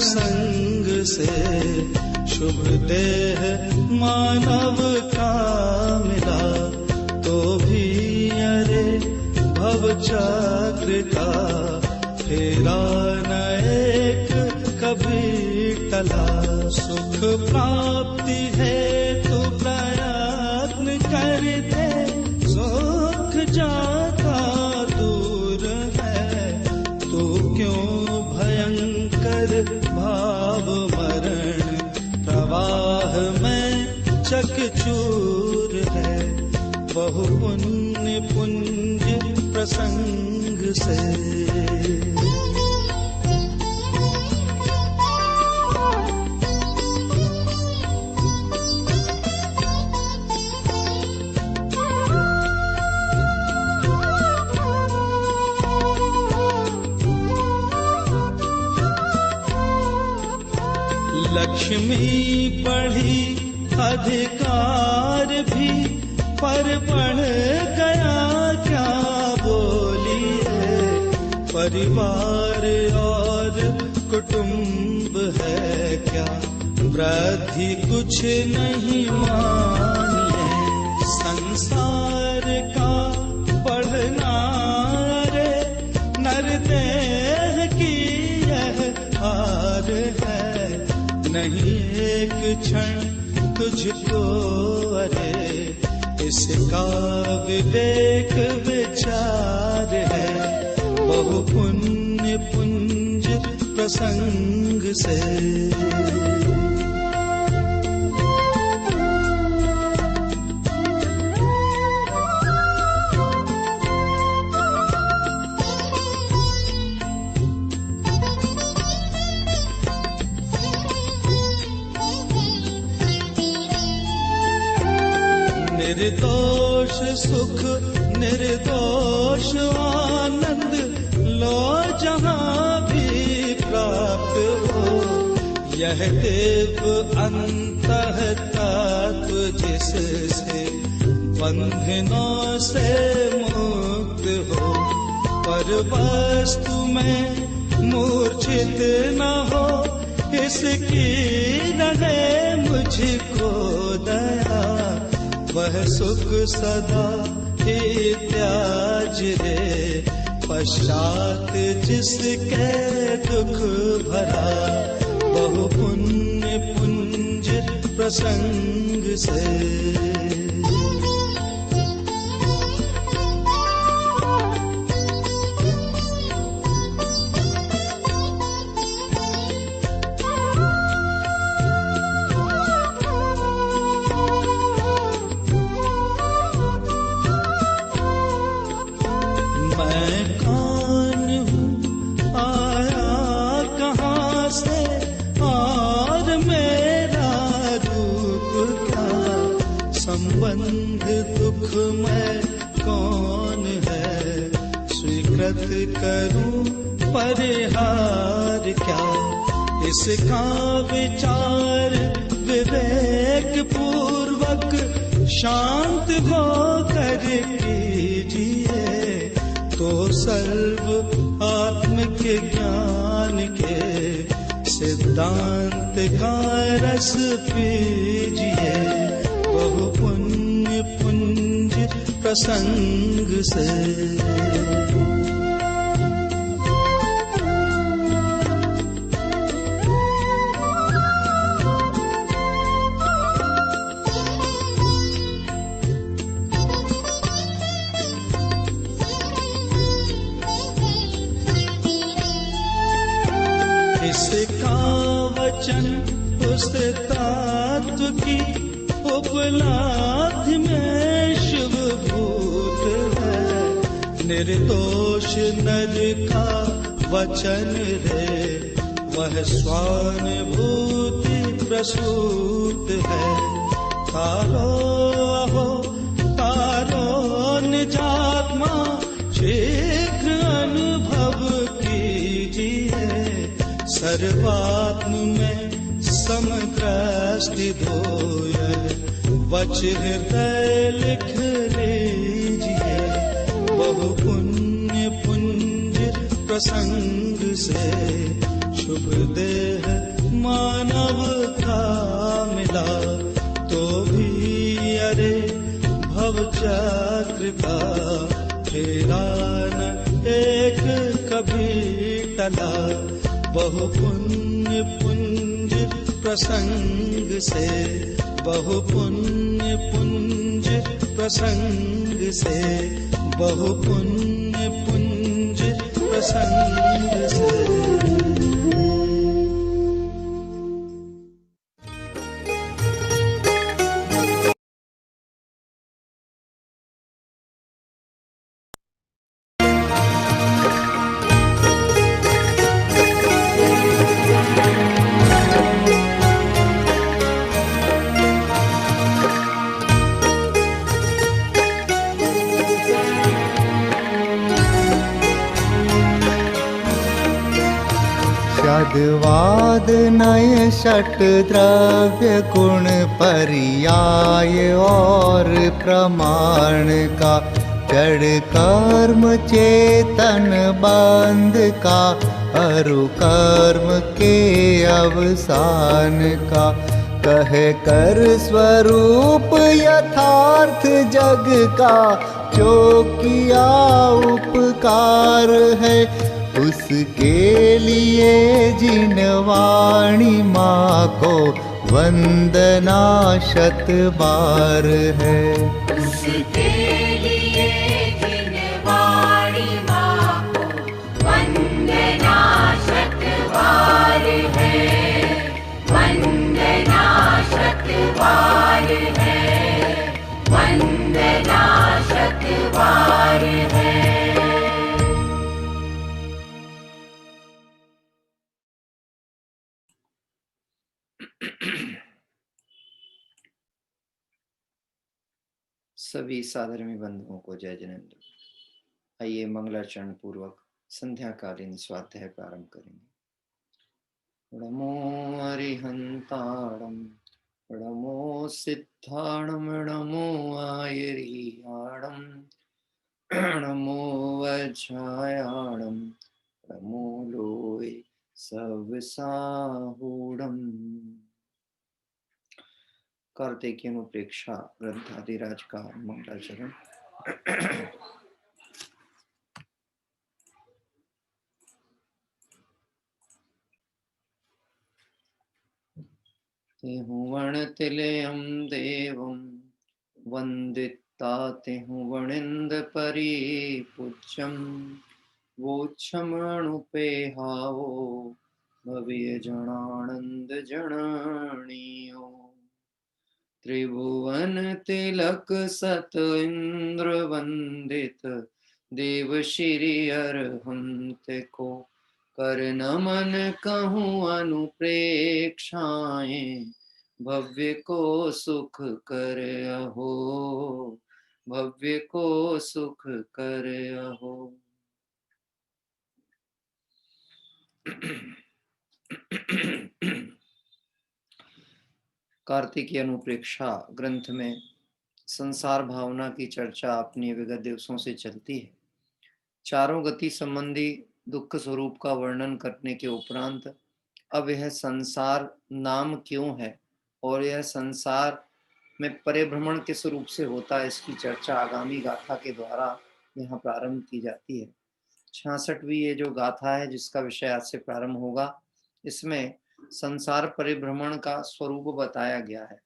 संग से शुभ देह मानव का मिला, तो भी अरे भव चक्र का फेरा न एक कभी टला। सुख प्राप्ति है तो प्रयत्न करते, सुख जाता दूर है, तो क्यों भयंकर भाव मरण प्रवाह में चकचूर है। बहु पुण्य पुंज प्रसंग से लक्ष्मी बढ़ी अधिकार भी, पर बढ़ गया क्या बोलिए। परिवार और कुटुंब है क्या, वृद्धि कुछ नहीं मानिए। संसार का बढ़ना रे नरदेह की यह हार है। नहीं एक क्षण तुझको अरे इसका विवेक विचार है। बहु पुण्य पुंज प्रसंग से निर्दोष सुख निर्दोष आनंद लो जहाँ भी प्राप्त हो। यह देव अंतः तत्व जिससे बंधनों से मुक्त हो। पर वस्तु में मूर्छित न हो, इसकी रहे मुझको दया। वह सुख सदा ही त्याज रे, पश्चात जिसके दुख भरा। बहु पुण्य पुंज प्रसंग से संबंध दुख में कौन है, स्वीकृत करूं परिहार क्या। इसका विचार विवेक पूर्वक शांत होकर कीजिए, तो सर्व आत्मिक ज्ञान के सिद्धांत का रस पीजिए। बहु पुण्य पुंज प्रसंग से इसका वचन उस तत्व की उपलब्धि में शुभ भूत है। निर्दोष नर का वचन रे, वह स्वानुभूति प्रसूत है। तारो अहो तारो निजात्मा शीघ्र अनुभव कीजिए। सर्वात्म में समदृष्टि धोयल वच हृदय लिख लीजिए। बहु पुण्य पुंज प्रसंग से शुभ देह मानव का मिला तो भी अरे भव चक्र का फेरा न एक कभी टला। बहु पुण्य पुंज प्रसंग से, बहु पुण्य पुंज प्रसंग से, बहु पुण्य पुंज प्रसंग से। वाद नय षट द्रव्य गुण पर्याय और प्रमाण का, जड़ कर्म चेतन बंध का, अरु कर्म के अवसान का। कहे कर स्वरूप यथार्थ जग का, जो किया उपकार है उसके लिए जिन वाणी माँ को वंदना शत बार है। उसके लिए जिन वाणी माँ को वंदना शत बार है, वंदना शत बार है, वंदना शत बार है। सभी साधर्मी बंधुओं को जय जिनेन्द्र। आइए मंगलाचरण पूर्वक संध्याकालीन स्वाध्याय प्रारंभ करेंगे। नमो अरिहंताणम, नमो सिद्धाणम, नमो आयरियाणम, नमो वज्रायाणम, नमो लोय सवसाहूणम। कार्तिकेय अनुप्रेक्षा ग्रंथादिराज का मंगलाचरण। तेहु वण तिलयम देवम वंदिता, तेहु वणिंद परिपूज्यम, वोच्छमणुपेहावो भव्य जनानंद जननीयो। त्रिभुवन तिलक सत इंद्र वंदित, देव श्री अरहंत को कर नमन कहूँ अनुप्रेक्षाएं। भव्य को सुख कर अहो, भव्य को सुख कर अहो। कार्तिकीय अनुप्रेक्षा ग्रंथ में संसार भावना की चर्चा अपनी विगत दिवसों से चलती है। चारों गति संबंधी दुख स्वरूप का वर्णन करने के उपरांत अब यह संसार नाम क्यों है और यह संसार में परिभ्रमण किस रूप से होता है, इसकी चर्चा आगामी गाथा के द्वारा यहाँ प्रारंभ की जाती है। 66वीं ये जो गाथा है जिसका विषय आज से प्रारंभ होगा, इसमें संसार परिभ्रमण का स्वरूप बताया गया है।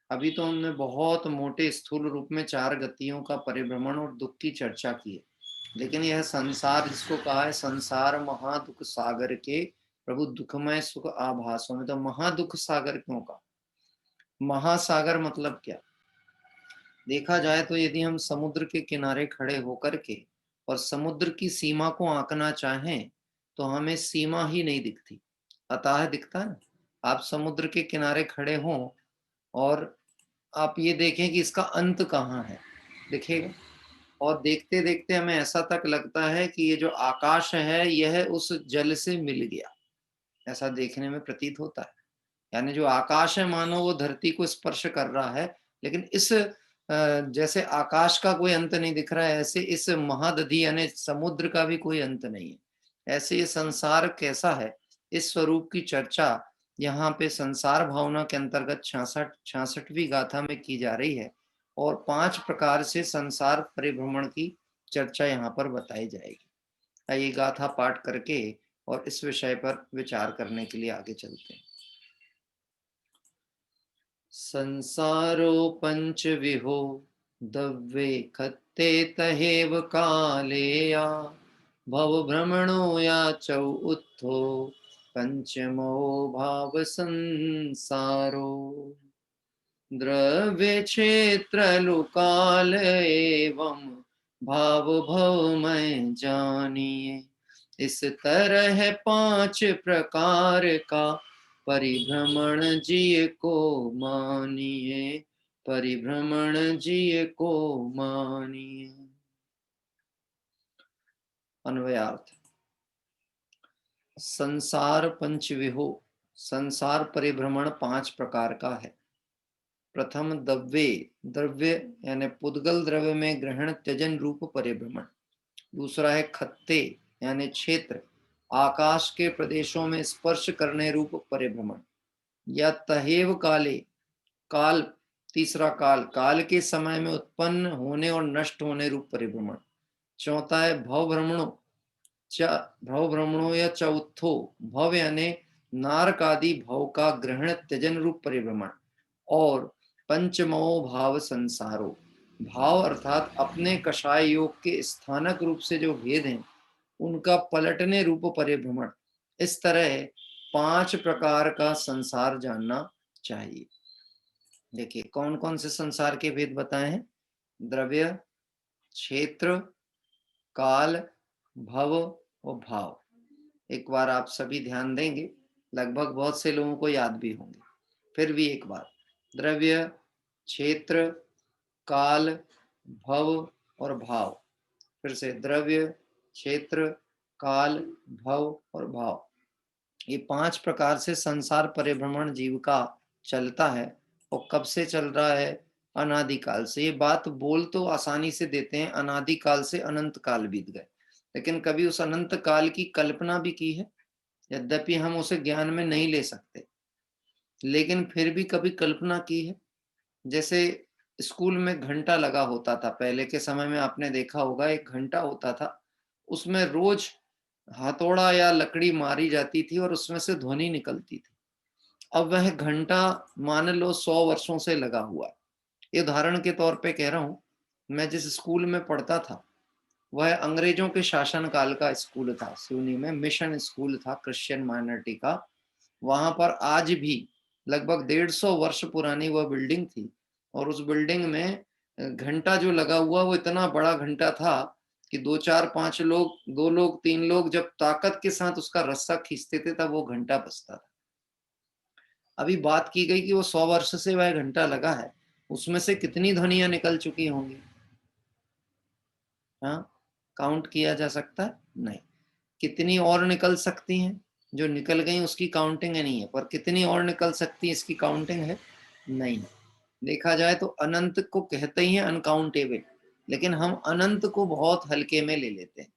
अभी तो हमने बहुत मोटे स्थूल रूप में चार गतियों का परिभ्रमण और दुख की चर्चा की है, लेकिन यह संसार जिसको कहा है संसार महादुख सागर के प्रभु दुखमय सुख आभासों में, तो महादुख सागर क्यों कहा? महासागर मतलब क्या? देखा जाए तो यदि हम समुद्र के किनारे खड़े होकर के और समुद्र की सीमा को आंकना चाहें तो हमें सीमा ही नहीं दिखती, अतः दिखता है। आप समुद्र के किनारे खड़े हों और आप ये देखें कि इसका अंत कहाँ है, दिखेगा। और देखते देखते हमें ऐसा तक लगता है कि ये जो आकाश है यह उस जल से मिल गया, ऐसा देखने में प्रतीत होता है। यानी जो आकाश है मानो वो धरती को स्पर्श कर रहा है, लेकिन इस जैसे आकाश का कोई अंत नहीं दिख रहा है, ऐसे इस महादधि यानी समुद्र का भी कोई अंत नहीं है। ऐसे ये संसार कैसा है, इस स्वरूप की चर्चा यहाँ पे संसार भावना के अंतर्गत 66वीं गाथा में की जा रही है और 5 प्रकार से संसार परिभ्रमण की चर्चा यहाँ पर बताई जाएगी। आइए गाथा पाठ करके और इस विषय पर विचार करने के लिए आगे चलते हैं। संसारो पंच विहो दव्ये खत्ते तहेव कालेया भव भ्रमणो या चौ उत्थो पंचमो भाव संसारो द्रव्य क्षेत्र लुकाल एवं भाव भवमय जानिए। इस तरह 5 प्रकार का परिभ्रमण जिय को मानिए, परिभ्रमण जिय को मानिए। अन्वयार्थ। संसार पंचविहो, संसार परिभ्रमण 5 प्रकार का है। प्रथम दव्ये, द्रव्य यानी पुद्गल द्रव्य में ग्रहण त्यजन रूप परिभ्रमण। दूसरा है खत्ते यानी क्षेत्र, आकाश के प्रदेशों में स्पर्श करने रूप परिभ्रमण। या तहेव काले, काल, तीसरा काल, काल के समय में उत्पन्न होने और नष्ट होने रूप परिभ्रमण। चौथा है भव भ्रमणों, भव भ्रमणों या चौथो, भव यानी नारक आदि भव का ग्रहण त्यजन रूप परिभ्रमण। और पंचमो भाव संसारो, भाव अर्थात अपने कषाय योग के स्थानक रूप से जो भेद हैं उनका पलटने रूप परिभ्रमण। इस तरह 5 प्रकार का संसार जानना चाहिए। देखिए कौन कौन से संसार के भेद बताए हैं? द्रव्य, क्षेत्र, काल, भव और भाव। एक बार आप सभी ध्यान देंगे, लगभग बहुत से लोगों को याद भी होंगे। फिर भी एक बार, द्रव्य, क्षेत्र, काल, भव और भाव। फिर से द्रव्य, क्षेत्र, काल, भव और भाव। ये 5 प्रकार से संसार परिभ्रमण जीव का चलता है। और कब से चल रहा है? अनादिकाल से। ये बात बोल तो आसानी से देते हैं, अनादिकाल से अनंत काल बीत गए, लेकिन कभी उस अनंत काल की कल्पना भी की है? यद्यपि हम उसे ज्ञान में नहीं ले सकते, लेकिन फिर भी कभी कल्पना की है? जैसे स्कूल में घंटा लगा होता था पहले के समय में, आपने देखा होगा, एक घंटा होता था, उसमें रोज हथौड़ा या लकड़ी मारी जाती थी और उसमें से ध्वनि निकलती थी। अब वह घंटा मान लो 100 वर्षों से लगा हुआ है। ये उदाहरण के तौर पे कह रहा हूं, मैं जिस स्कूल में पढ़ता था वह अंग्रेजों के शासन काल का स्कूल था। सिवनी में मिशन स्कूल था, क्रिश्चियन माइनॉरिटी का। वहां पर आज भी लगभग 150 वर्ष पुरानी वह बिल्डिंग थी और उस बिल्डिंग में घंटा जो लगा हुआ वो इतना बड़ा घंटा था कि 2 4 5 लोग, 2 लोग 3 लोग जब ताकत के साथ उसका रस्सा खींचते थे तब वो घंटा बजता था। अभी बात की गई कि वो 100 वर्ष से वह घंटा लगा है, उसमें से कितनी ध्वनियां निकल चुकी होंगी? हाँ, काउंट किया जा सकता है? नहीं। कितनी और निकल सकती हैं? जो निकल गई उसकी काउंटिंग नहीं है, पर कितनी और निकल सकती है इसकी काउंटिंग है? नहीं। देखा जाए तो अनंत को कहते ही है अनकाउंटेबल, लेकिन हम अनंत को बहुत हल्के में ले लेते हैं।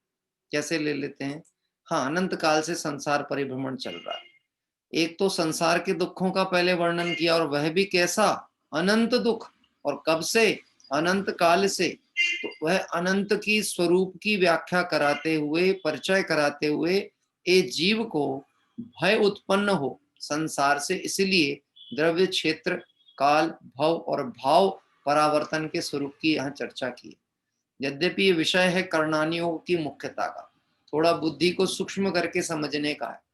कैसे ले लेते हैं? हाँ, अनंत काल से संसार परिभ्रमण चल रहा है। एक तो संसार के दुखों का पहले वर्णन किया, और वह भी कैसा? अनंत दुख। और कब से? अनंत काल से। तो वह अनंत की स्वरूप की व्याख्या कराते हुए, परिचय कराते हुए, एक जीव को भय उत्पन्न हो संसार से, इसलिए द्रव्य, क्षेत्र, काल, भव और भाव परावर्तन के स्वरूप की यहाँ चर्चा की। यद्यपि ये विषय है कर्णानियोग की मुख्यता का, थोड़ा बुद्धि को सूक्ष्म करके समझने का है।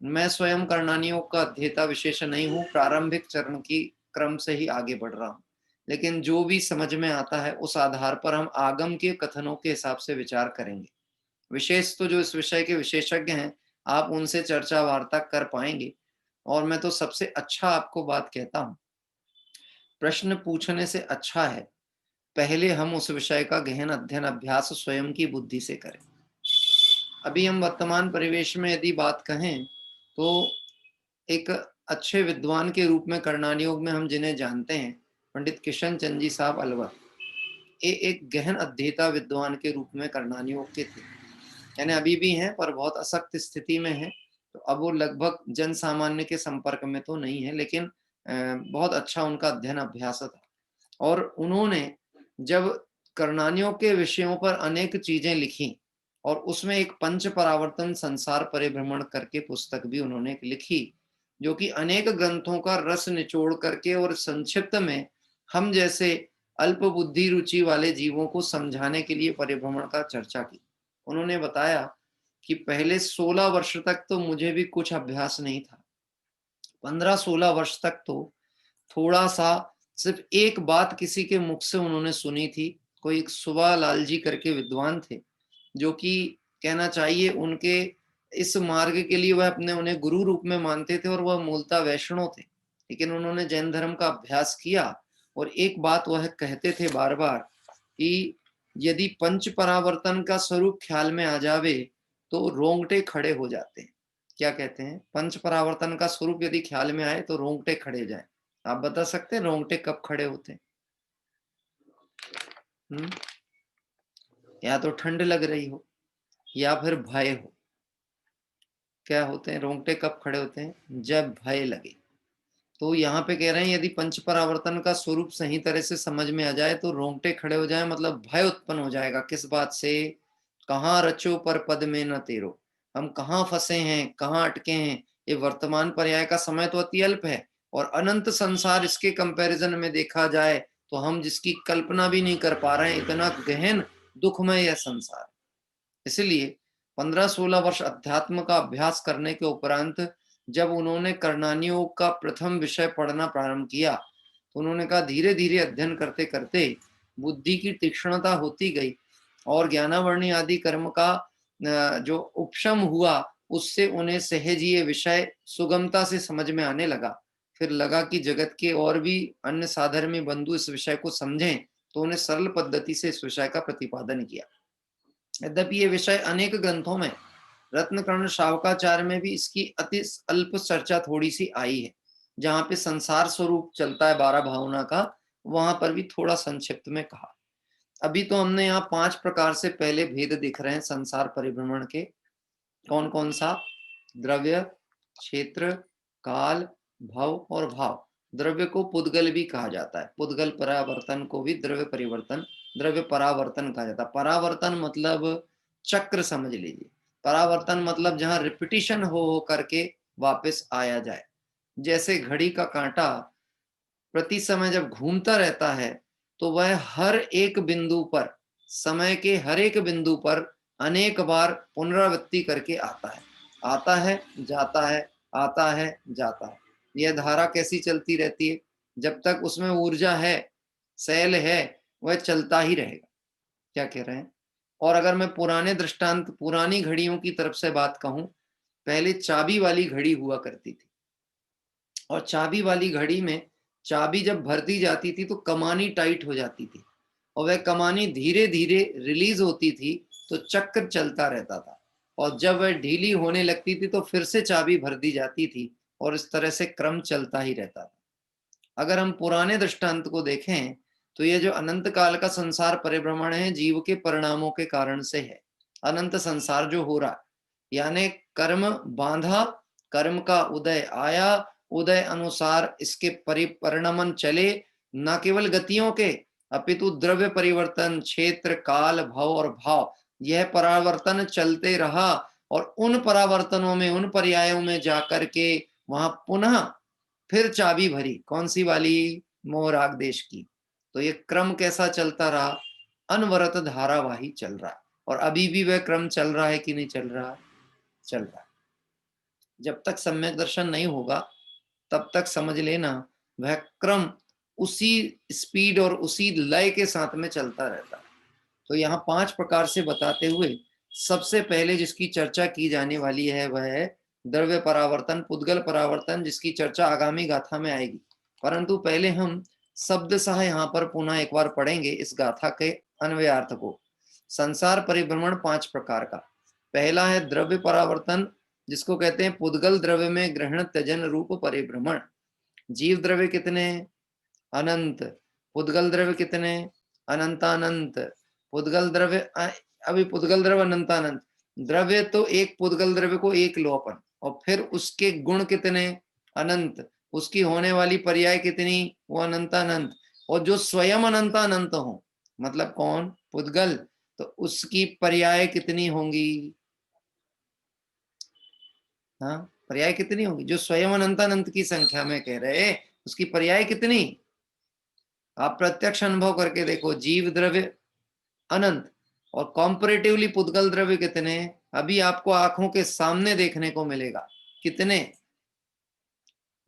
मैं स्वयं कर्णानियोग का अध्येता विशेष नहीं हूँ, प्रारंभिक चरण की क्रम से ही आगे बढ़ रहा हूँ, लेकिन जो भी समझ में आता है उस आधार पर हम आगम के कथनों के हिसाब से विचार करेंगे। विशेष तो जो इस विषय के विशेषज्ञ हैं, आप उनसे चर्चा वार्ता कर पाएंगे। और मैं तो सबसे अच्छा आपको बात कहता हूँ, प्रश्न पूछने से अच्छा है पहले हम उस विषय का गहन अध्ययन अभ्यास स्वयं की बुद्धि से करें। अभी हम वर्तमान परिवेश में यदि बात कहें तो एक अच्छे विद्वान के रूप में कर्णानियोग में हम जिन्हें जानते हैं, पंडित किशन चंद जी साहब अलवर, ये एक गहन अध्येता विद्वान के रूप में कर्णानियोग के थे। यानी अभी भी हैं पर बहुत असक्त स्थिति में हैं, तो अब वो लगभग जन सामान्य के संपर्क में तो नहीं है, लेकिन बहुत अच्छा उनका अध्ययन अभ्यास था। और उन्होंने जब कर्णानियों के विषयों पर अनेक चीजें लिखी, और उसमें एक पंच परावर्तन संसार परिभ्रमण करके पुस्तक भी उन्होंने लिखी, जो कि अनेक ग्रंथों का रस निचोड़ करके और संक्षिप्त में हम जैसे अल्प बुद्धि रुचि वाले जीवों को समझाने के लिए परिभ्रमण का चर्चा की। उन्होंने बताया कि पहले 16 वर्ष तक तो मुझे भी कुछ अभ्यास नहीं था। 15-16 वर्ष तक तो थोड़ा सा सिर्फ एक बात किसी के मुख से उन्होंने सुनी थी। कोई एक सुबा लाल जी करके विद्वान थे, जो कि कहना चाहिए उनके इस मार्ग के लिए वह अपने उन्हें गुरु रूप में मानते थे, और वह मूलतः वैष्णव थे, लेकिन उन्होंने जैन धर्म का अभ्यास किया। और एक बात वह कहते थे बार बार कि यदि पंच परावर्तन का स्वरूप ख्याल में आ जावे तो रोंगटे खड़े हो जाते हैं। क्या कहते हैं? पंच परावर्तन का स्वरूप यदि ख्याल में आए तो रोंगटे खड़े जाए। आप बता सकते हैं रोंगटे कब खड़े होते हैं? या तो ठंड लग रही हो या फिर भय हो। क्या होते हैं रोंगटे कब खड़े होते हैं? जब भय लगे। तो यहाँ पे कह रहे हैं यदि पंच परावर्तन का स्वरूप सही तरह से समझ में आ जाए तो रोंगटे खड़े हो जाए, मतलब भय उत्पन्न हो जाएगा। किस बात से? कहाँ रचो पर पद में न तेरो, हम कहाँ फंसे हैं, कहाँ अटके हैं। ये वर्तमान पर्याय का समय तो अति अल्प है, और अनंत संसार इसके कंपैरिजन में देखा जाए तो हम जिसकी कल्पना भी नहीं कर पा रहे हैं, इतना गहन दुखमय यह संसार। इसलिए 15-16 वर्ष अध्यात्म का अभ्यास करने के उपरांत जब उन्होंने कर्णानियों का प्रथम विषय पढ़ना प्रारंभ किया, तो उन्होंने कहा धीरे धीरे अध्ययन करते करते बुद्धि की तीक्ष्णता होती गई, और ज्ञानावरणी आदि कर्म का जो उपशम हुआ, उससे उन्हें सहज ये विषय सुगमता से समझ में आने लगा। फिर लगा कि जगत के और भी अन्य साधर्मी बंधु इस विषय को समझें, तो उन्हें सरल पद्धति से इस विषय का प्रतिपादन किया। यद्यपि ये विषय अनेक ग्रंथों में, रत्नकर्ण शावकाचार्य में भी इसकी अति अल्प चर्चा थोड़ी सी आई है। जहां पे संसार स्वरूप चलता है 12 भावना का, वहां पर भी थोड़ा संक्षिप्त में कहा। अभी तो हमने यहाँ 5 प्रकार से पहले भेद दिख रहे हैं संसार परिभ्रमण के। कौन कौन सा? द्रव्य, क्षेत्र, काल, भव और भाव। द्रव्य को पुद्गल भी कहा जाता है। पुद्गल परावर्तन को भी द्रव्य परिवर्तन, द्रव्य परावर्तन कहा जाता है। परावर्तन मतलब चक्र समझ लीजिए। परावर्तन मतलब जहां रिपीटिशन हो करके वापस आया जाए। जैसे घड़ी का कांटा प्रति समय जब घूमता रहता है, तो वह हर एक बिंदु पर, समय के हर एक बिंदु पर अनेक बार पुनरावृत्ति करके आता है। आता है, जाता है, आता है, जाता है। यह धारा कैसी चलती रहती है? जब तक उसमें ऊर्जा है, सेल है, वह चलता ही रहेगा। क्या कह रहे हैं? और अगर मैं पुराने दृष्टांत, पुरानी घड़ियों की तरफ से बात कहूं, पहले चाबी वाली घड़ी हुआ करती थी, और चाबी वाली घड़ी में चाबी जब भर दी जाती थी तो कमानी टाइट हो जाती थी, और वह कमानी धीरे धीरे रिलीज होती थी, तो चक्र चलता रहता था। और जब वह ढीली होने लगती थी तो फिर से चाबी भर दी जाती थी, और इस तरह से क्रम चलता ही रहता था। अगर हम पुराने दृष्टांत को देखें तो यह जो अनंत काल का संसार परिभ्रमण है, जीव के परिणामों के कारण से है। अनंत संसार जो हो रहा, यानी कर्म बांधा, कर्म का उदय आया, उदय अनुसार इसके परिणमन चले, न केवल गतियों के अपितु द्रव्य परिवर्तन, क्षेत्र, काल, भव और भाव, यह परावर्तन चलते रहा। और उन परावर्तनों में, उन पर्यायों में जाकर के वहां पुनः फिर चाबी भरी। कौन सी वाली? मोह राग देश की। तो ये क्रम कैसा चलता रहा? अनवरत धारावाही चल रहा है। और अभी भी वह क्रम चल रहा है कि नहीं चल रहा? चल रहा है। जब तक सम्यक दर्शन नहीं होगा तब तक समझ लेना वह क्रम उसी स्पीड और उसी लय के साथ में चलता रहता है। तो यहाँ 5 प्रकार से बताते हुए सबसे पहले जिसकी चर्चा की जाने वाली है वह है द्रव्य परावर्तन, पुद्गल परावर्तन, जिसकी चर्चा आगामी गाथा में आएगी। परंतु पहले हम शब्द सह यहाँ पर पुनः एक बार पढ़ेंगे इस गाथा के अन्वयार्थ को। संसार परिभ्रमण 5 प्रकार का। पहला है द्रव्य परावर्तन, जिसको कहते हैं पुद्गल द्रव्य में ग्रहण त्यजन रूप परिभ्रमण। जीव द्रव्य कितने? अनंत। पुद्गल द्रव्य कितने? अनंतानंत। पुद्गल द्रव्य, अभी पुद्गल द्रव्य अनंतानंत। द्रव्य तो एक पुद्गल द्रव्य को एक लो अपन, और फिर उसके गुण कितने, अनंत, उसकी होने वाली पर्याय कितनी, वो अनंतानंत, और जो स्वयं अनंतानंत हो, मतलब कौन, पुद्गल, तो उसकी पर्याय कितनी होंगी, हाँ, पर्याय कितनी होंगी, जो स्वयं अनंतानंत की संख्या में कह रहे, उसकी पर्याय कितनी, आप प्रत्यक्ष अनुभव करके देखो, जीव द्रव्य अनंत और कॉम्परेटिवली पुद्गल द्रव्य कितने, अभी आपको आंखों के सामने देखने को मिलेगा, कितने,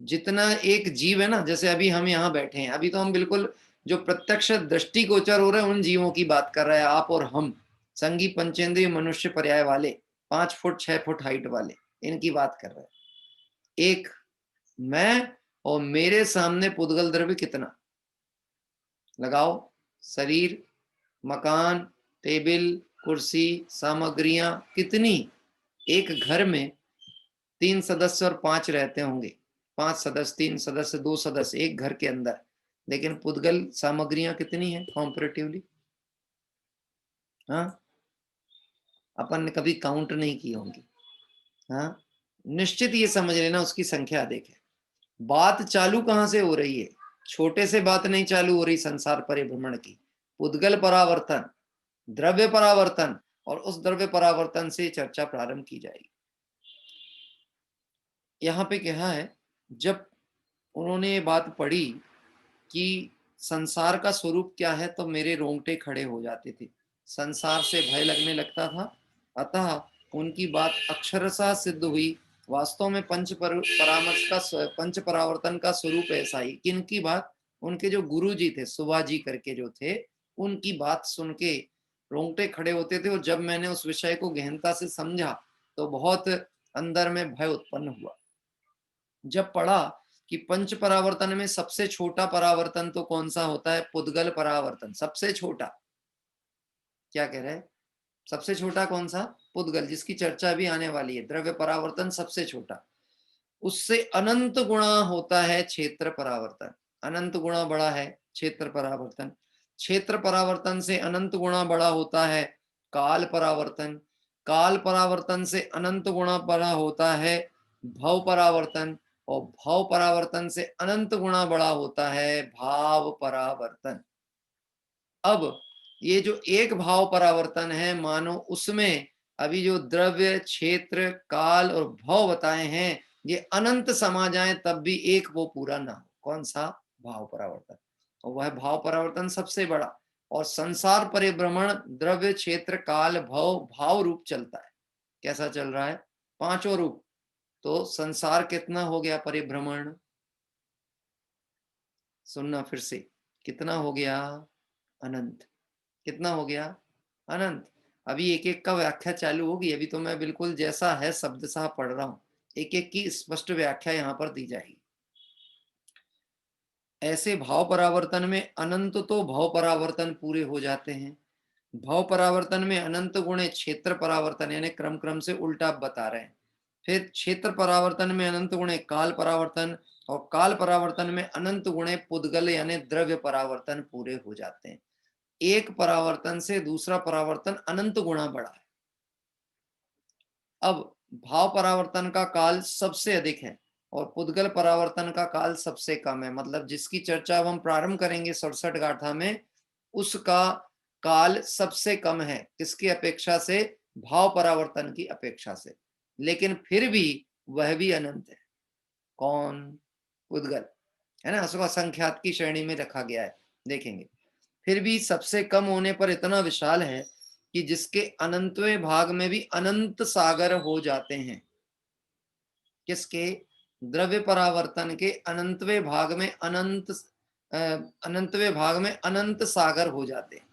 जितना एक जीव है ना, जैसे अभी हम यहाँ बैठे हैं, अभी तो हम बिल्कुल जो प्रत्यक्ष दृष्टिगोचर हो रहे हैं उन जीवों की बात कर रहे हैं, आप और हम, संगी पंचेंद्रिय मनुष्य पर्याय वाले, 5 फुट 6 फुट हाइट वाले, इनकी बात कर रहे हैं। एक मैं और मेरे सामने पुद्गल द्रव्य कितना, लगाओ, शरीर, मकान, टेबल, कुर्सी, सामग्रियां कितनी, एक घर में 3 सदस्य और 5 रहते होंगे, 5 सदस्य, 3 सदस्य, 2 सदस्य एक घर के अंदर, लेकिन पुद्गल सामग्रियां कितनी है कॉम्परेटिवली, हाँ, अपन ने कभी काउंट नहीं की होंगी, हाँ, निश्चित ये समझ लेना उसकी संख्या अधिक है। बात चालू कहां से हो रही है, छोटे से बात नहीं चालू हो रही संसार परिभ्रमण की, पुद्गल परावर्तन, द्रव्य परावर्तन, और उस द्रव्य परावर्तन से चर्चा प्रारंभ की जाएगी। यहाँ पे क्या है, जब उन्होंने ये बात पढ़ी कि संसार का स्वरूप क्या है, तो मेरे रोंगटे खड़े हो जाते थे, संसार से भय लगने लगता था, अतः उनकी बात अक्षरशः सिद्ध हुई। वास्तव में परामर्श का पंच परावर्तन का स्वरूप ऐसा ही, किनकी बात, उनके जो गुरु जी थे, सुबा जी करके जो थे, उनकी बात सुन के रोंगटे खड़े होते थे, और जब मैंने उस विषय को गहनता से समझा तो बहुत अंदर में भय उत्पन्न हुआ। जब पढ़ा कि पंच परावर्तन में सबसे छोटा परावर्तन तो कौन सा होता है, पुद्गल परावर्तन, सबसे छोटा, क्या कह रहे हैं, सबसे छोटा कौन सा, पुद्गल, जिसकी चर्चा भी आने वाली है, द्रव्य परावर्तन सबसे छोटा, उससे अनंत गुणा होता है क्षेत्र परावर्तन, अनंत गुणा बड़ा है क्षेत्र परावर्तन, क्षेत्र परावर्तन से अनंत गुणा बड़ा होता है काल परावर्तन, काल परावर्तन से अनंत गुणा बड़ा होता है भव परावर्तन, और भाव परावर्तन से अनंत गुणा बड़ा होता है भाव परावर्तन। अब ये जो एक भाव परावर्तन है, मानो उसमें अभी जो द्रव्य, क्षेत्र, काल और भाव बताए हैं, ये अनंत समा जाए तब भी एक वो पूरा ना हो, कौन सा, भाव परावर्तन, और वह भाव परावर्तन सबसे बड़ा, और संसार परिभ्रमण द्रव्य, क्षेत्र, काल, भाव, भाव रूप चलता है, कैसा चल रहा है, पांचों रूप, तो संसार कितना हो गया परिभ्रमण, सुनना फिर से, कितना हो गया, अनंत, कितना हो गया, अनंत। अभी एक एक का व्याख्या चालू होगी, अभी तो मैं बिल्कुल जैसा है शब्द सा पढ़ रहा हूं, एक एक की स्पष्ट व्याख्या यहां पर दी जाएगी। ऐसे भाव परावर्तन में अनंत तो भाव परावर्तन पूरे हो जाते हैं, भाव परावर्तन में अनंत गुणे क्षेत्र परावर्तन, यानी क्रम क्रम से उल्टा बता रहे हैं, फिर क्षेत्र परावर्तन में अनंत गुणे काल परावर्तन, और काल परावर्तन में अनंत गुणे पुद्गल यानी द्रव्य परावर्तन पूरे हो जाते हैं। एक परावर्तन से दूसरा परावर्तन अनंत गुणा बड़ा है। अब भाव परावर्तन का काल सबसे अधिक है और पुद्गल परावर्तन का काल सबसे कम है, मतलब जिसकी चर्चा अब हम प्रारंभ करेंगे 67 गाथा में, उसका काल सबसे कम है, किसकी अपेक्षा से, भाव परावर्तन की अपेक्षा से, लेकिन फिर भी वह भी अनंत है, कौन, पुद्गल, है ना, उसको असंख्यात की श्रेणी में रखा गया है, देखेंगे। फिर भी सबसे कम होने पर इतना विशाल है कि जिसके अनंतवें भाग में भी अनंत सागर हो जाते हैं, किसके, द्रव्य परावर्तन के अनंतवें भाग में अनंतवें भाग में अनंत सागर हो जाते हैं,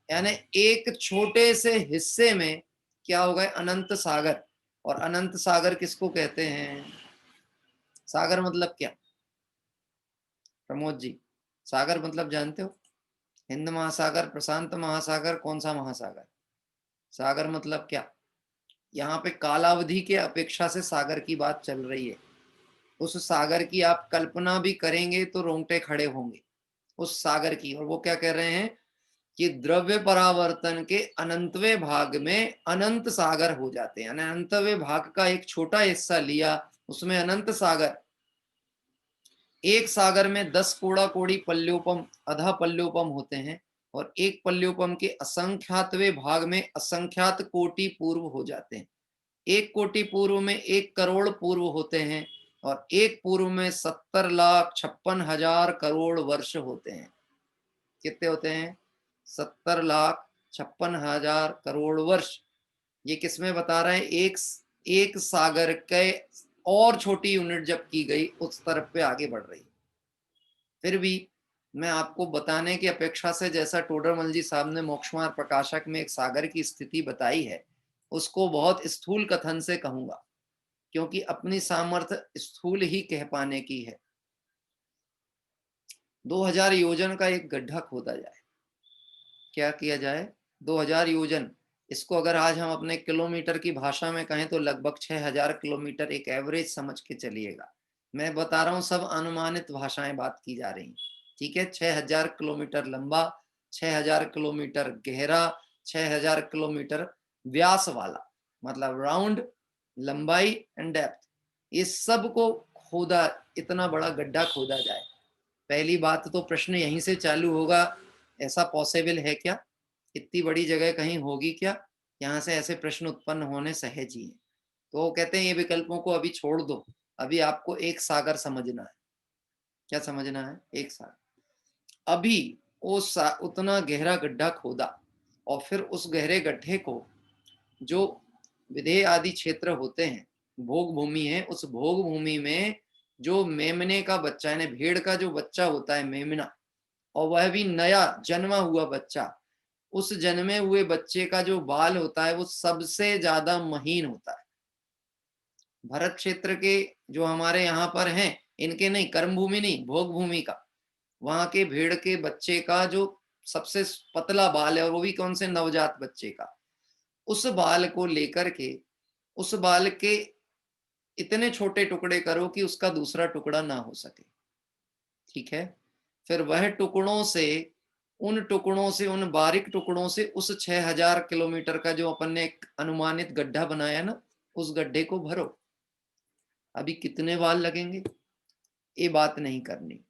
यानी एक छोटे से हिस्से में क्या हो गए, अनंत सागर। और अनंत सागर किसको कहते हैं, सागर मतलब क्या, प्रमोद जी, सागर मतलब जानते हो, हिंद महासागर, प्रशांत महासागर, कौन सा महासागर, सागर मतलब क्या, यहाँ पे कालावधि के अपेक्षा से सागर की बात चल रही है, उस सागर की आप कल्पना भी करेंगे तो रोंगटे खड़े होंगे, उस सागर की। और वो क्या कह रहे हैं कि द्रव्य परावर्तन के अनंतवें भाग में अनंत सागर हो जाते हैं। अनंतवें भाग का एक छोटा हिस्सा लिया, उसमें अनंत सागर। एक सागर में 10 कोड़ा कोड़ी पल्योपम, अधा पल्योपम होते हैं, और एक पल्योपम के असंख्यातवें भाग में असंख्यात कोटि पूर्व हो जाते हैं। एक कोटि पूर्व में 1 करोड़ पूर्व होते हैं, और एक पूर्व में 70,56,000 करोड़ वर्ष होते हैं। कितने होते हैं? 70,56,000 करोड़ वर्ष। ये किसमें बता रहे हैं? एक सागर के और छोटी यूनिट जब की गई, उस तरफ पे आगे बढ़ रही। फिर भी मैं आपको बताने की अपेक्षा से, जैसा टोडरमल जी साहब ने मोक्षमार्ग प्रकाशक में एक सागर की स्थिति बताई है, उसको बहुत स्थूल कथन से कहूंगा, क्योंकि अपनी सामर्थ्य स्थूल ही कह पाने की है। 2000 योजन का एक गड्ढा खोदा जाए। क्या किया जाए? 2000 योजन। इसको अगर आज हम अपने किलोमीटर की भाषा में कहें तो लगभग 6000 किलोमीटर एक एवरेज समझ के चलिएगा। मैं बता रहा हूं, सब अनुमानित भाषाएं बात की जा रही, ठीक है। 6000 किलोमीटर लंबा, 6000 किलोमीटर गहरा, 6000 किलोमीटर व्यास वाला, मतलब राउंड, लंबाई एंड डेप्थ, इस सब को खोदा, इतना बड़ा गड्ढा खोदा जाए। पहली बात तो प्रश्न यहीं से चालू होगा, ऐसा पॉसिबल है क्या? इतनी बड़ी जगह कहीं होगी क्या? यहाँ से ऐसे प्रश्न उत्पन्न होने सहज ही है। तो वो कहते हैं ये विकल्पों को अभी छोड़ दो, अभी आपको एक सागर समझना है। क्या समझना है? एक सागर। अभी उतना गहरा गड्ढा खोदा, और फिर उस गहरे गड्ढे को, जो विधेय आदि क्षेत्र होते हैं, भोग भूमि है, उस भोग भूमि में जो मेमने का बच्चा, यानी भेड़ का जो बच्चा होता है मेमना, और वह भी नया जन्मा हुआ बच्चा, उस जन्मे हुए बच्चे का जो बाल होता है वो सबसे ज्यादा महीन होता है। भरत क्षेत्र के जो हमारे यहाँ पर हैं, इनके नहीं, कर्म भूमि नहीं, भोग भूमि का, वहां के भेड़ के बच्चे का जो सबसे पतला बाल है, और वो भी कौन से? नवजात बच्चे का। उस बाल को लेकर के, उस बाल के इतने छोटे टुकड़े करो कि उसका दूसरा टुकड़ा ना हो सके, ठीक है। फिर वह टुकड़ों से, उन बारीक टुकड़ों से उस 6000 किलोमीटर का जो अपन ने एक अनुमानित गड्ढा बनाया ना, उस गड्ढे को भरो। अभी कितने बाल लगेंगे ये बात नहीं करनी,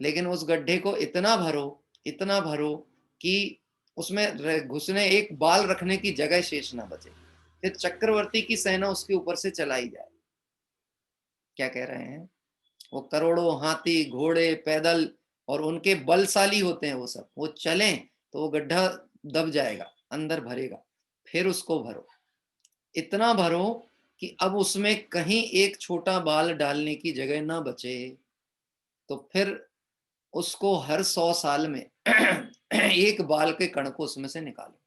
लेकिन उस गड्ढे को इतना भरो, इतना भरो कि उसमें घुसने एक बाल रखने की जगह शेष ना बचे। फिर चक्रवर्ती की सेना उसके ऊपर से चलाई जाए। क्या कह रहे हैं? वो करोड़ों हाथी, घोड़े, पैदल, और उनके बलशाली होते हैं वो सब, वो चलें तो वो गड्ढा दब जाएगा, अंदर भरेगा। फिर उसको भरो, इतना भरो कि अब उसमें कहीं एक छोटा बाल डालने की जगह ना बचे। तो फिर उसको हर 100 साल में एक बाल के कण को उसमें से निकालो।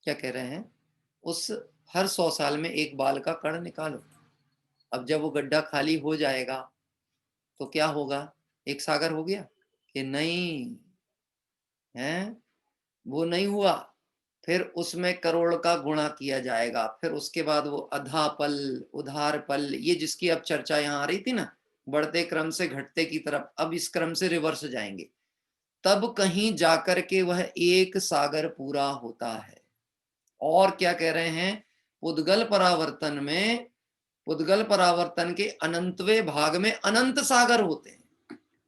क्या कह रहे हैं? उस हर 100 साल में एक बाल का कण निकालो। अब जब वो गड्ढा खाली हो जाएगा तो क्या होगा? एक सागर हो गया कि नहीं? है, वो नहीं हुआ। फिर उसमें करोड़ का गुणा किया जाएगा। फिर उसके बाद वो अधा पल, उधार पल, ये जिसकी अब चर्चा यहाँ आ रही थी ना, बढ़ते क्रम से घटते की तरफ, अब इस क्रम से रिवर्स जाएंगे। तब कहीं जाकर के वह एक सागर पूरा होता है। और क्या कह रहे हैं? पुद्गल परावर्तन में, पुद्गल परावर्तन के अनंतवें भाग में अनंत सागर होते हैं।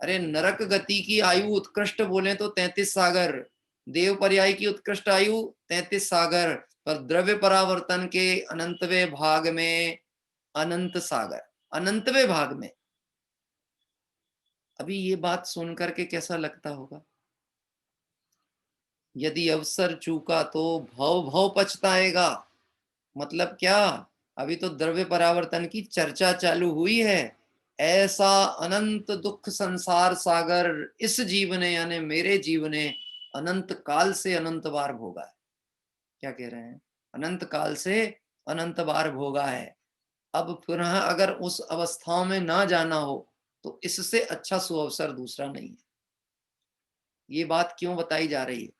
अरे नरक गति की आयु उत्कृष्ट बोले तो 33 सागर, देव पर्याय की उत्कृष्ट आयु 33 सागर, पर द्रव्य परावर्तन के अनंतवें भाग में अनंत सागर, अनंतवें भाग में। अभी ये बात सुन करके कैसा लगता होगा? यदि अवसर चूका तो भव भव पछताएगा। मतलब क्या? अभी तो द्रव्य परावर्तन की चर्चा चालू हुई है। ऐसा अनंत दुख संसार सागर इस जीवने, यानी मेरे जीवने, अनंत काल से अनंत बार भोगा है। क्या कह रहे हैं? अनंत काल से अनंत बार भोगा है। अब पुनः अगर उस अवस्थाओं में ना जाना हो तो इससे अच्छा सुअवसर दूसरा नहीं है। ये बात क्यों बताई जा रही है?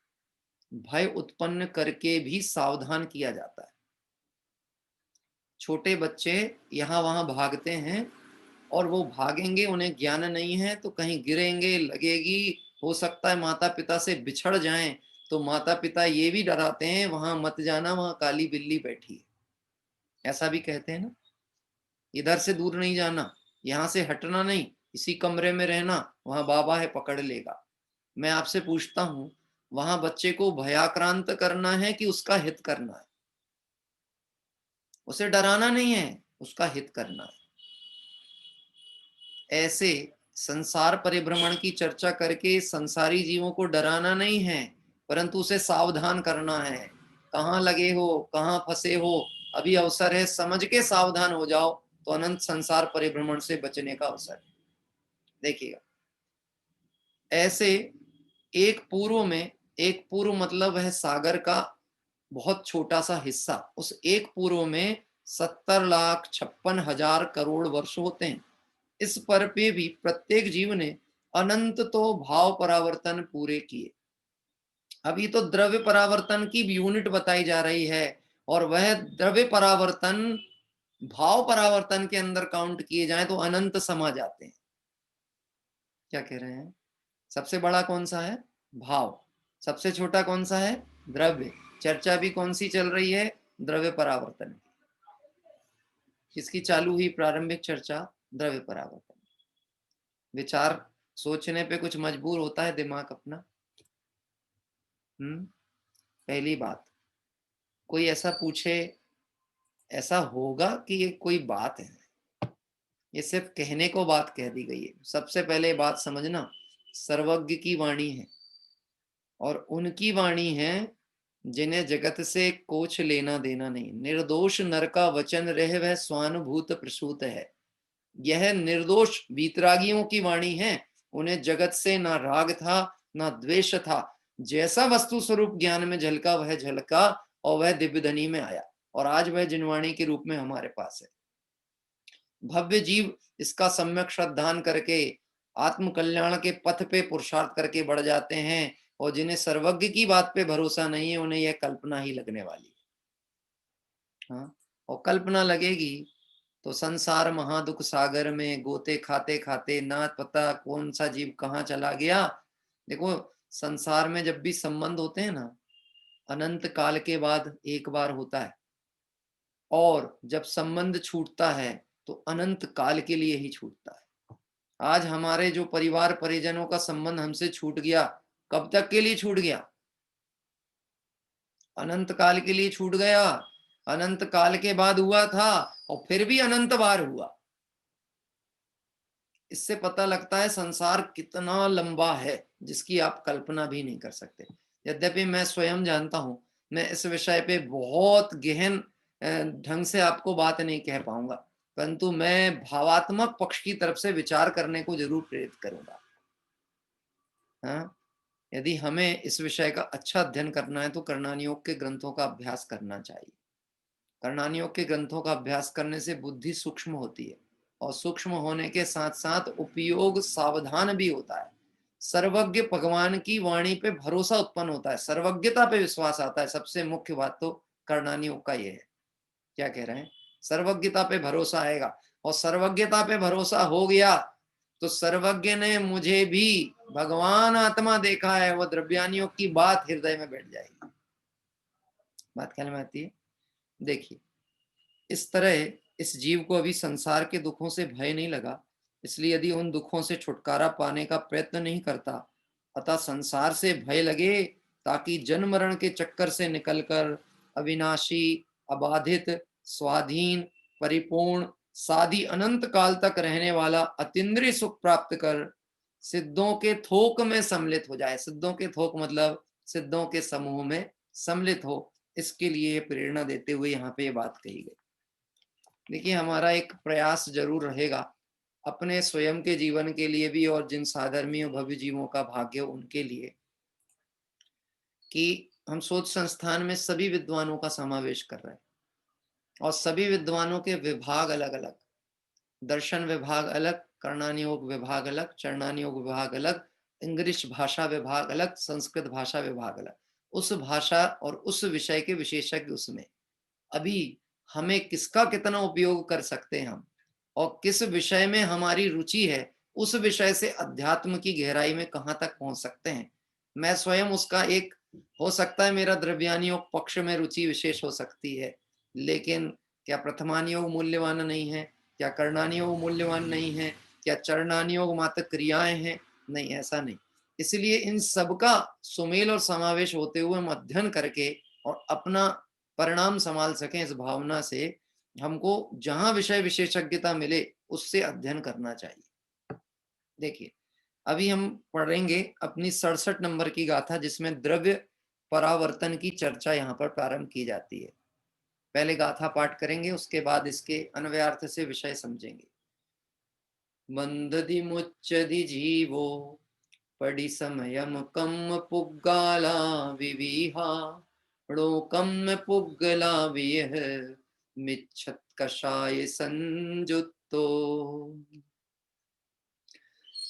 भय उत्पन्न करके भी सावधान किया जाता है। छोटे बच्चे यहाँ वहां भागते हैं, और वो भागेंगे, उन्हें ज्ञान नहीं है तो कहीं गिरेंगे, लगेगी, हो सकता है माता पिता से बिछड़ जाएं, तो माता पिता ये भी डराते हैं वहां मत जाना, वहां काली बिल्ली बैठी है, ऐसा भी कहते हैं ना। इधर से दूर नहीं जाना, यहां से हटना नहीं, इसी कमरे में रहना, वहां बाबा है पकड़ लेगा। मैं आपसे पूछता हूं, वहां बच्चे को भयाक्रांत करना है कि उसका हित करना है? उसे डराना नहीं है, उसका हित करना है। ऐसे संसार परिभ्रमण की चर्चा करके संसारी जीवों को डराना नहीं है, परंतु उसे सावधान करना है। कहाँ लगे हो, कहाँ फंसे हो, अभी अवसर है, समझ के सावधान हो जाओ तो अनंत संसार परिभ्रमण से बचने का अवसर है। देखिएगा, ऐसे एक पूर्व मतलब है सागर का बहुत छोटा सा हिस्सा, उस एक पूर्व में 70,56,000 करोड़ वर्ष होते हैं। इस पर पे भी प्रत्येक जीव ने अनंत तो भाव परावर्तन पूरे किए। अभी तो द्रव्य परावर्तन की यूनिट बताई जा रही है, और वह द्रव्य परावर्तन भाव परावर्तन के अंदर काउंट किए जाए तो अनंत समा जाते हैं। क्या कह रहे हैं? सबसे बड़ा कौन सा है? भाव। सबसे छोटा कौन सा है? द्रव्य। चर्चा भी कौन सी चल रही है? द्रव्य परावर्तन की। किसकी चालू हुई प्रारंभिक चर्चा? द्रव्य परावर्तन। विचार सोचने पे कुछ मजबूर होता है दिमाग अपना। पहली बात, कोई ऐसा पूछे, ऐसा होगा कि ये कोई बात है? ये सिर्फ कहने को बात कह दी गई है। सबसे पहले बात समझना, सर्वज्ञ की वाणी है, और उनकी वाणी है जिन्हें जगत से कुछ लेना देना नहीं। निर्दोष नर का वचन रह वह स्वानुभूत प्रसूत है। यह निर्दोष वीतरागियों की वाणी है, उन्हें जगत से ना राग था ना द्वेष था। जैसा वस्तु स्वरूप ज्ञान में झलका वह झलका, और वह दिव्य धनी में आया, और आज वह जिनवाणी के रूप में हमारे पास है। भव्य जीव इसका सम्यक श्रद्धान करके आत्म कल्याण के पथ पे पुरुषार्थ करके बढ़ जाते हैं, और जिन्हें सर्वज्ञ की बात पे भरोसा नहीं है उन्हें यह कल्पना ही लगने वाली है। हाँ, और कल्पना लगेगी तो संसार महादुख सागर में गोते खाते खाते ना पता कौन सा जीव कहाँ चला गया। देखो, संसार में जब भी संबंध होते हैं ना, अनंत काल के बाद एक बार होता है, और जब संबंध छूटता है तो अनंत काल के लिए ही छूटता है। आज हमारे जो परिवार परिजनों का संबंध हमसे छूट गया, कब तक के लिए छूट गया? अनंत काल के लिए छूट गया। अनंत काल के बाद हुआ था, और फिर भी अनंत बार हुआ। इससे पता लगता है संसार कितना लंबा है, जिसकी आप कल्पना भी नहीं कर सकते। यद्यपि मैं स्वयं जानता हूं, मैं इस विषय पे बहुत गहन ढंग से आपको बात नहीं कह पाऊंगा, परंतु मैं भावात्मक पक्ष की तरफ से विचार करने को जरूर प्रेरित करूंगा। हाँ, यदि हमें इस विषय का अच्छा अध्ययन करना है तो कर्णानी योग के ग्रंथों का अभ्यास करना चाहिए। कर्णानी योग के ग्रंथों का अभ्यास करने से बुद्धि सूक्ष्म होती है, और सूक्ष्म होने के साथ साथ उपयोग सावधान भी होता है। सर्वज्ञ भगवान की वाणी पे भरोसा उत्पन्न होता है, सर्वज्ञता पे विश्वास आता है। सबसे मुख्य बात तो कर्णानी योग का ये है। क्या कह रहे हैं? सर्वज्ञता पे भरोसा आएगा, और सर्वज्ञता पे भरोसा हो गया तो सर्वज्ञ ने मुझे भी भगवान आत्मा देखा है, वो द्रव्यानियों की बात हृदय में बैठ जाएगी। बात ख्याल में आती है? देखिए, इस तरह इस जीव को अभी संसार के दुखों से भय नहीं लगा, इसलिए यदि उन दुखों से छुटकारा पाने का प्रयत्न नहीं करता, अतः संसार से भय लगे, ताकि जन्म मरण के चक्कर से निकलकर अविनाशी, अबाधित, स्वाधीन, परिपूर्ण, साधी अनंत काल तक रहने वाला अतीन्द्रिय सुख प्राप्त कर सिद्धों के थोक में सम्मिलित हो जाए। सिद्धों के थोक मतलब सिद्धों के समूह में सम्मिलित हो, इसके लिए प्रेरणा देते हुए यहाँ पे ये बात कही गई। देखिए, हमारा एक प्रयास जरूर रहेगा अपने स्वयं के जीवन के लिए भी, और जिन साधर्मी और भव्य जीवों का भाग्य उनके लिए, कि हम शोध संस्थान में सभी विद्वानों का समावेश कर रहे हैं, और सभी विद्वानों के विभाग अलग अलग, दर्शन विभाग अलग, कर्णानी योग विभाग अलग, चरणानी योग विभाग अलग, इंग्लिश भाषा विभाग अलग, संस्कृत भाषा विभाग अलग। उस भाषा और उस विषय के विशेषज्ञ उसमें, अभी हमें किसका कितना उपयोग कर सकते हैं हम, और किस विषय में हमारी रुचि है, उस विषय से अध्यात्म की गहराई में कहाँ तक पहुंच सकते हैं। मैं स्वयं उसका एक, हो सकता है मेरा द्रव्यानी योग पक्ष में रुचि विशेष हो सकती है, लेकिन क्या प्रथमानी योग मूल्यवान नहीं है? क्या करणानी योग मूल्यवान नहीं है? क्या चरणानी योग मात्र क्रियाएं हैं? नहीं, ऐसा नहीं। इसलिए इन सबका सुमेल और समावेश होते हुए हम अध्ययन करके और अपना परिणाम संभाल सकें, इस भावना से हमको जहां विषय विशेषज्ञता मिले उससे अध्ययन करना चाहिए। देखिए, अभी हम पढ़ेंगे अपनी 67 नंबर की गाथा, जिसमें द्रव्य परावर्तन की चर्चा यहाँ पर प्रारंभ की जाती है। पहले गाथा पाठ करेंगे, उसके बाद इसके अन्वयार्थ से विषय समझेंगे। मंददि मुच्चदि जीवो पड़ी समयम कम पुग्गाला विविहा णोकम पुग्गला वियह मिच्छत कषाय संजुत्तो।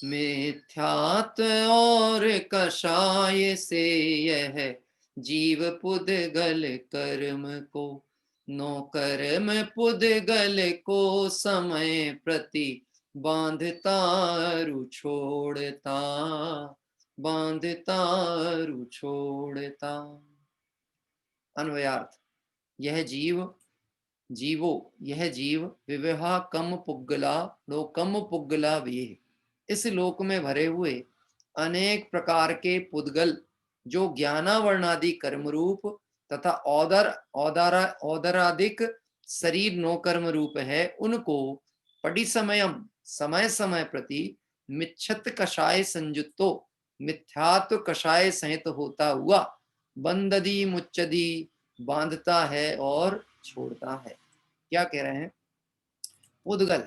मिथ्यात्व और कषाय से यह जीव पुद्गल कर्म को, नो कर्म पुद्गल को समय प्रति बांधता रु छोड़ता, बांधता रु छोड़ता। अन्वयार्थ, यह जीव, जीवो यह जीव, विविहा कम पुग्गला नो कम पुग्गला वे, इस लोक में भरे हुए अनेक प्रकार के पुद्गल जो ज्ञानावर्णादि कर्म रूप तथा औदरादिक शरीर नो कर्म रूप है, उनको पटिसमयम समय समय प्रति मिच्छत कषाय संयुक्तो मिथ्यात्व कषाय सहित होता हुआ बंददी मुच्चदी बांधता है और छोड़ता है। क्या कह रहे हैं? पुद्गल,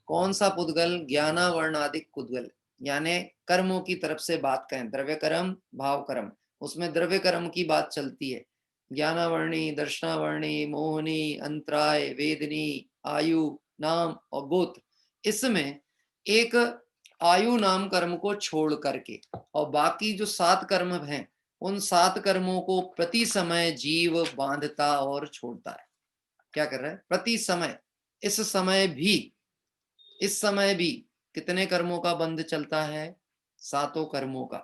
कौन सा पुद्गल? ज्ञानावर्णादिक पुद्गल, यानी कर्मों की तरफ से बात करें, द्रव्य कर्म भाव कर्म, उसमें द्रव्य कर्म की बात चलती है। ज्ञानावर्णी, दर्शनावर्णी, मोहनी, अंतराय, वेदनी, आयु, नाम और गोत्र, इसमें एक आयु नाम कर्म को छोड़ करके और बाकी जो 7 कर्म हैं, उन 7 कर्मों को प्रति समय जीव बांधता और छोड़ता है। क्या कर रहा है? प्रति समय, इस समय भी कितने कर्मों का बंध चलता है? 7 कर्मों का।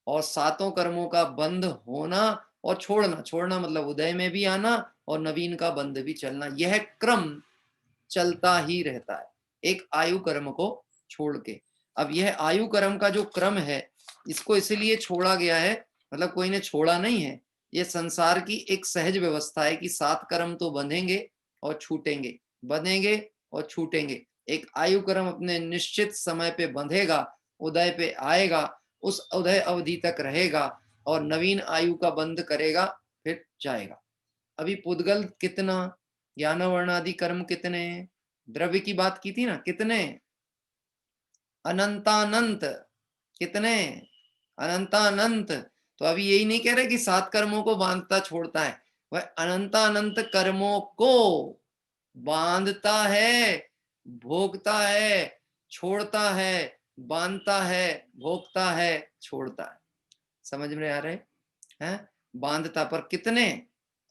और 7 कर्मों का बंध होना और छोड़ना, छोड़ना मतलब उदय में भी आना और नवीन का बंध भी चलना, यह क्रम चलता ही रहता है एक आयु कर्म को छोड़ के। अब यह आयु कर्म का जो क्रम है, इसको इसलिए छोड़ा गया है, मतलब कोई ने छोड़ा नहीं है, ये संसार की एक सहज व्यवस्था है कि 7 कर्म तो बंधेंगे और छूटेंगे, बंधेंगे और छूटेंगे। एक आयु कर्म अपने निश्चित समय पे बंधेगा, उदय पे आएगा, उस उदय अवधि तक रहेगा और नवीन आयु का बंध करेगा, फिर जाएगा। अभी पुद्गल कितना, ज्ञानवर्णादि कर्म कितने? द्रव्य की बात की थी ना, कितने? अनंतानंत। कितने? अनंतानंत। तो अभी यही नहीं कह रहे कि 7 कर्मों को बांधता छोड़ता है, वह अनंतानंत कर्मों को बांधता है, भोगता है, छोड़ता है, बांधता है, भोगता है, छोड़ता है। समझ में आ रहे हैं? बांधता पर कितने?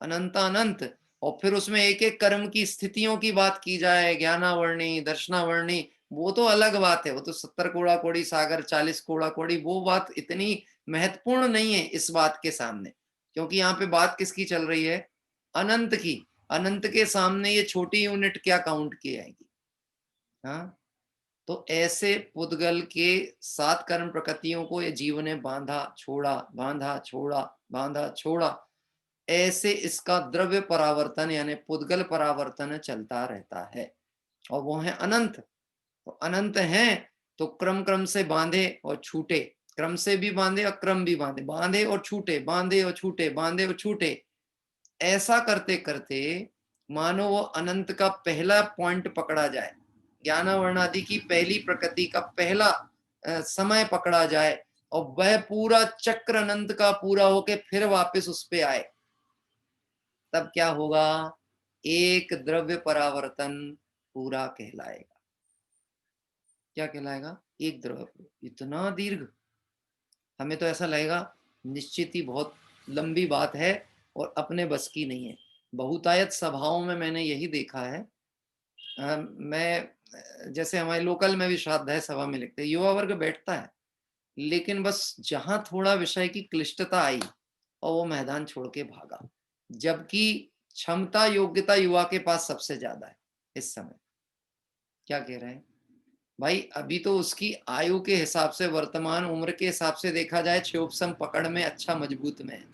अनंतानंत। और फिर उसमें एक एक कर्म की स्थितियों की बात की जाए, ज्ञानावर्णी, दर्शनावर्णी, वो तो अलग बात है, वो तो 70 कोड़ा कोड़ी सागर, 40 कोड़ा कोड़ी, वो बात इतनी महत्वपूर्ण नहीं है इस बात के सामने, क्योंकि यहाँ पे बात किसकी चल रही है? अनंत की। अनंत के सामने ये छोटी यूनिट क्या काउंट की जाएगी? हाँ, तो ऐसे पुद्गल के 7 कर्म प्रकृतियों को ये जीव ने बांधा छोड़ा, बांधा छोड़ा, बांधा छोड़ा, ऐसे इसका द्रव्य परावर्तन यानी पुद्गल परावर्तन चलता रहता है। और वो है अनंत। तो अनंत है तो क्रम क्रम से बांधे और छूटे, क्रम से भी बांधे और क्रम भी बांधे, बांधे और छूटे, बांधे और छूटे, बांधे और छूटे, ऐसा करते करते मानो वो अनंत का पहला पॉइंट पकड़ा जाए, ज्ञानावर्णादि की पहली प्रकृति का पहला समय पकड़ा जाए और वह पूरा चक्र अनंत का पूरा होके फिर वापस उस पे आए, तब क्या होगा? एक द्रव्य परावर्तन पूरा कहलाएगा। क्या कहलाएगा? एक द्रव्य। इतना दीर्घ, हमें तो ऐसा लगेगा निश्चित ही बहुत लंबी बात है और अपने बस की नहीं है। बहुतायत सभाओं में मैंने यही देखा है। मैं जैसे हमारे लोकल में भी श्राद्ध सभा में लिखते हैं, युवा वर्ग बैठता है, लेकिन बस जहां थोड़ा विषय की क्लिष्टता आई और वो मैदान छोड़ के भागा, जबकि क्षमता योग्यता युवा के पास सबसे ज्यादा है इस समय। क्या कह रहे हैं भाई? अभी तो उसकी आयु के हिसाब से, वर्तमान उम्र के हिसाब से देखा जाए, क्षोभसम पकड़ में अच्छा मजबूत में है,